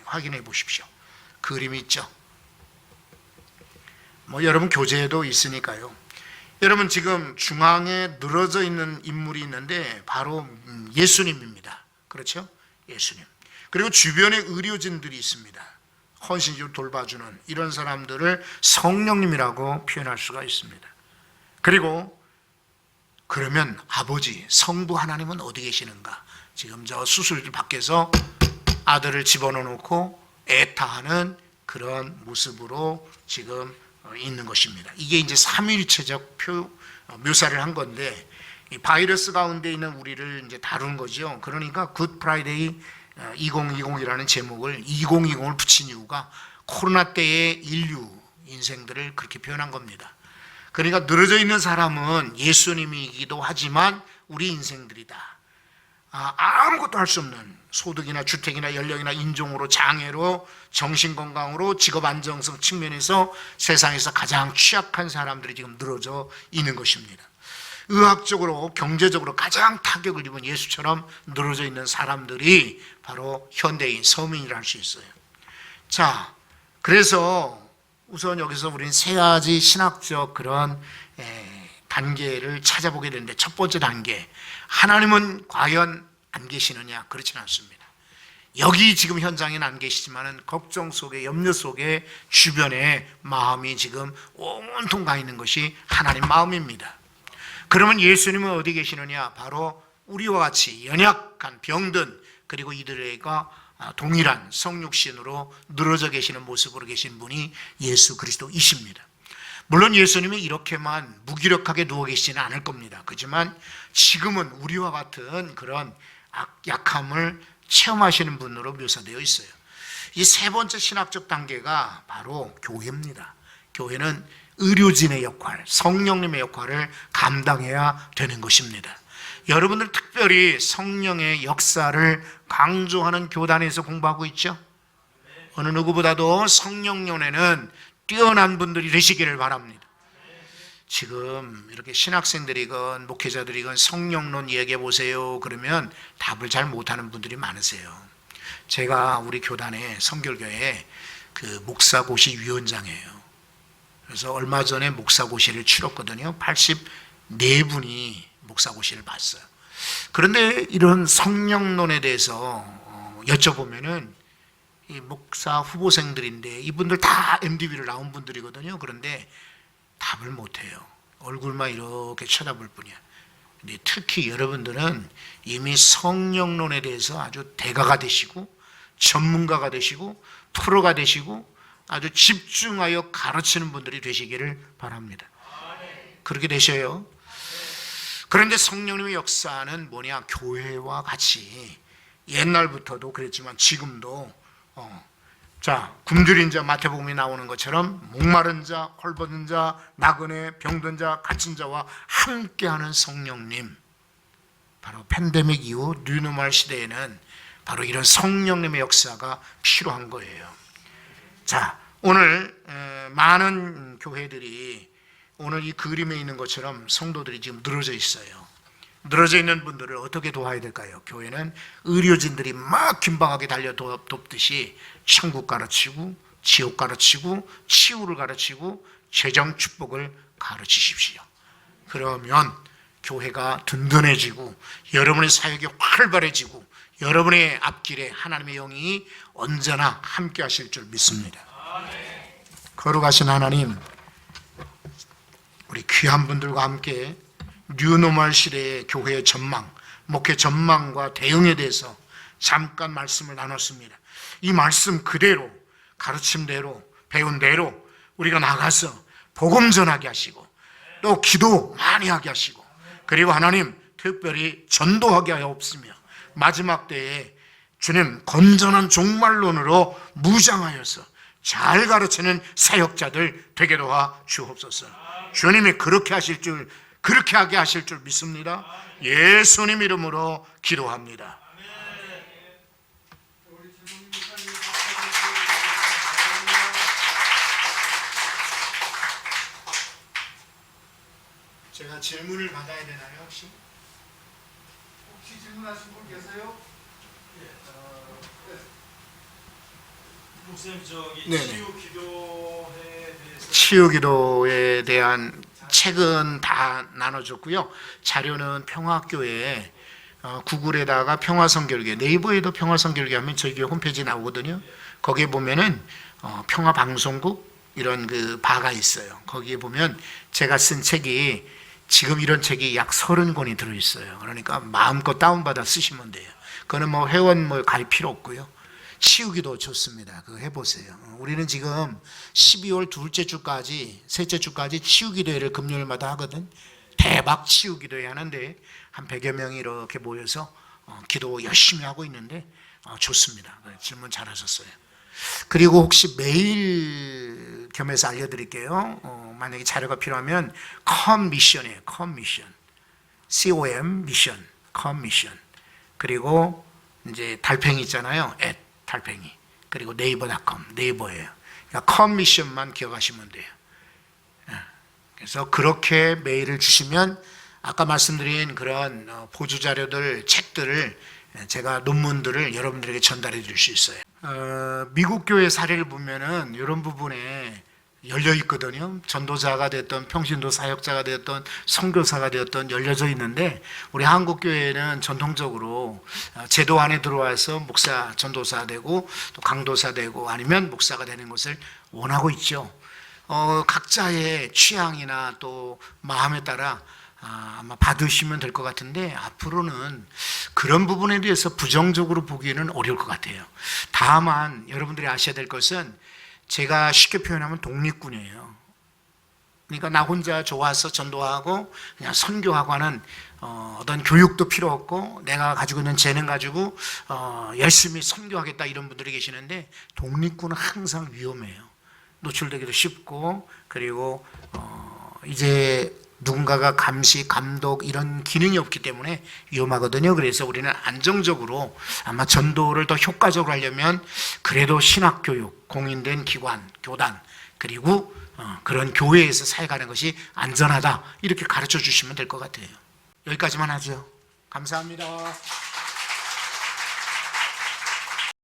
확인해 보십시오. 그림이 있죠. 여러분 교재에도 있으니까요. 여러분, 지금 중앙에 늘어져 있는 인물이 있는데 바로 예수님입니다. 그렇죠? 예수님. 그리고 주변에 의료진들이 있습니다. 헌신적으로 돌봐주는 이런 사람들을 성령님이라고 표현할 수가 있습니다. 그리고 그러면 아버지, 성부 하나님은 어디 계시는가? 지금 저 수술실 밖에서 아들을 집어넣고 애타하는 그런 모습으로 지금 있는 것입니다. 이게 이제 삼위일체적 묘사를 한 건데, 이 바이러스 가운데 있는 우리를 이제 다룬 거죠. 그러니까 Good Friday 2020이라는 제목을 2020을 붙인 이유가 코로나 때의 인류 인생들을 그렇게 표현한 겁니다. 그러니까 늘어져 있는 사람은 예수님이기도 하지만 우리 인생들이다. 아무것도 할 수 없는 소득이나 주택이나 연령이나 인종으로, 장애로, 정신건강으로, 직업 안정성 측면에서 세상에서 가장 취약한 사람들이 지금 늘어져 있는 것입니다. 의학적으로, 경제적으로 가장 타격을 입은 예수처럼 늘어져 있는 사람들이 바로 현대인, 서민이라 할 수 있어요. 자, 그래서 우선 여기서 우리는 세 가지 신학적 그런 단계를 찾아보게 되는데, 첫 번째 단계, 하나님은 과연 안 계시느냐? 그렇지는 않습니다. 여기 지금 현장에는 안 계시지만은 걱정 속에, 염려 속에 주변에 마음이 지금 온통 가 있는 것이 하나님 마음입니다. 그러면 예수님은 어디 계시느냐? 바로 우리와 같이 연약한 병든, 그리고 이들과 동일한 성육신으로 늘어져 계시는 모습으로 계신 분이 예수 그리스도이십니다. 물론 예수님이 이렇게만 무기력하게 누워 계시지는 않을 겁니다. 그렇지만 지금은 우리와 같은 그런 약함을 체험하시는 분으로 묘사되어 있어요. 이 세 번째 신학적 단계가 바로 교회입니다. 교회는 의료진의 역할, 성령님의 역할을 감당해야 되는 것입니다. 여러분들 특별히 성령의 역사를 강조하는 교단에서 공부하고 있죠? 어느 누구보다도 성령론에는 뛰어난 분들이 되시기를 바랍니다. 지금 이렇게 신학생들이건 목회자들이건 성령론 얘기해 보세요 그러면 답을 잘 못하는 분들이 많으세요. 제가 우리 교단의 성결교회 그 목사고시 위원장이에요. 그래서 얼마 전에 목사고시를 치렀거든요. 84분이 목사고시를 봤어요. 그런데 이런 성령론에 대해서 여쭤보면은 이 목사 후보생들인데 이분들 다 MDB를 나온 분들이거든요. 그런데 답을 못해요. 얼굴만 이렇게 쳐다볼 뿐이야. 근데 특히 여러분들은 이미 성령론에 대해서 아주 대가가 되시고 전문가가 되시고 프로가 되시고 아주 집중하여 가르치는 분들이 되시기를 바랍니다. 그렇게 되셔요. 그런데 성령님의 역사는 뭐냐? 교회와 같이 옛날부터도 그랬지만 지금도 자, 굶주린 자 마태복음에 나오는 것처럼 목마른 자, 헐벗은 자, 나그네, 병든 자, 갇힌 자와 함께하는 성령님. 바로 팬데믹 이후 뉴노멀 시대에는 바로 이런 성령님의 역사가 필요한 거예요. 자, 오늘 많은 교회들이 오늘 이 그림에 있는 것처럼 성도들이 지금 늘어져 있어요. 늘어져 있는 분들을 어떻게 도와야 될까요? 교회는 의료진들이 막 긴박하게 달려 돕듯이 천국 가르치고 지옥 가르치고 치유를 가르치고 재정 축복을 가르치십시오. 그러면 교회가 든든해지고 여러분의 사역이 활발해지고 여러분의 앞길에 하나님의 영이 언제나 함께 하실 줄 믿습니다. 거룩하신 하나님, 우리 귀한 분들과 함께 뉴노멀 시대의 교회의 전망, 목회 전망과 대응에 대해서 잠깐 말씀을 나눴습니다. 이 말씀 그대로, 가르침대로, 배운 대로 우리가 나가서 복음 전하게 하시고 또 기도 많이 하게 하시고, 그리고 하나님 특별히 전도하게 하여 없으며 마지막 때에 주님 건전한 종말론으로 무장하여서 잘 가르치는 사역자들 되게 도와 주옵소서. 주님이 그렇게 하게 하실 줄 믿습니다. 예수님 이름으로 기도합니다. 제가 질문을 받아야 되나요, 혹시? 질문하신 분 계세요? 목사님, 저기 네네. 치유 기도에 대해서 치유기도에 대한 책은 다 나눠줬고요. 자료는 평화교회 구글에다가 평화선결교, 네이버에도 평화선결교 하면 저희 교회 홈페이지 나오거든요. 거기에 보면은 평화방송국 이런 그 바가 있어요. 거기에 보면 제가 쓴 책이 지금 이런 책이 약 30권이 들어있어요. 그러니까 마음껏 다운받아 쓰시면 돼요. 그거는 뭐 회원 가입 필요 없고요. 치우기도 좋습니다. 그거 해보세요. 우리는 지금 12월 둘째 주까지, 셋째 주까지 치유기도회를 금요일마다 하거든. 대박 치유기도회 하는데 한 100여 명이 이렇게 모여서 기도 열심히 하고 있는데 좋습니다. 질문 잘하셨어요. 그리고 혹시 메일 겸해서 알려드릴게요. 만약에 자료가 필요하면 컴미션이에요. 컴미션, COM 미션, 컴미션. 그리고 이제 달팽이 있잖아요. 달팽이. 그리고 네이버닷컴, 네이버예요. 그러니까 컴미션만 기억하시면 돼요. 그래서 그렇게 메일을 주시면 아까 말씀드린 그런 보조 자료들, 책들을 제가 논문들을 여러분들에게 전달해 드릴 수 있어요. 미국 교회 사례를 보면은 이런 부분에 열려 있거든요. 전도자가 됐던, 평신도 사역자가 되었던, 선교사가 되었던 열려져 있는데, 우리 한국 교회는 전통적으로 제도 안에 들어와서 목사, 전도사 되고 또 강도사 되고 아니면 목사가 되는 것을 원하고 있죠. 각자의 취향이나 또 마음에 따라 아마 받으시면 될 것 같은데, 앞으로는 그런 부분에 대해서 부정적으로 보기에는 어려울 것 같아요. 다만 여러분들이 아셔야 될 것은, 제가 쉽게 표현하면 독립군이에요. 그러니까 나 혼자 좋아서 전도하고 그냥 선교하고 하는 어떤 교육도 필요 없고 내가 가지고 있는 재능 가지고 열심히 선교하겠다 이런 분들이 계시는데, 독립군은 항상 위험해요. 노출되기도 쉽고, 그리고 이제 누군가가 감시, 감독 이런 기능이 없기 때문에 위험하거든요. 그래서 우리는 안정적으로 아마 전도를 더 효과적으로 하려면 그래도 신학교육, 공인된 기관, 교단, 그리고 그런 교회에서 사역하는 것이 안전하다, 이렇게 가르쳐 주시면 될 것 같아요. 여기까지만 하죠. 감사합니다.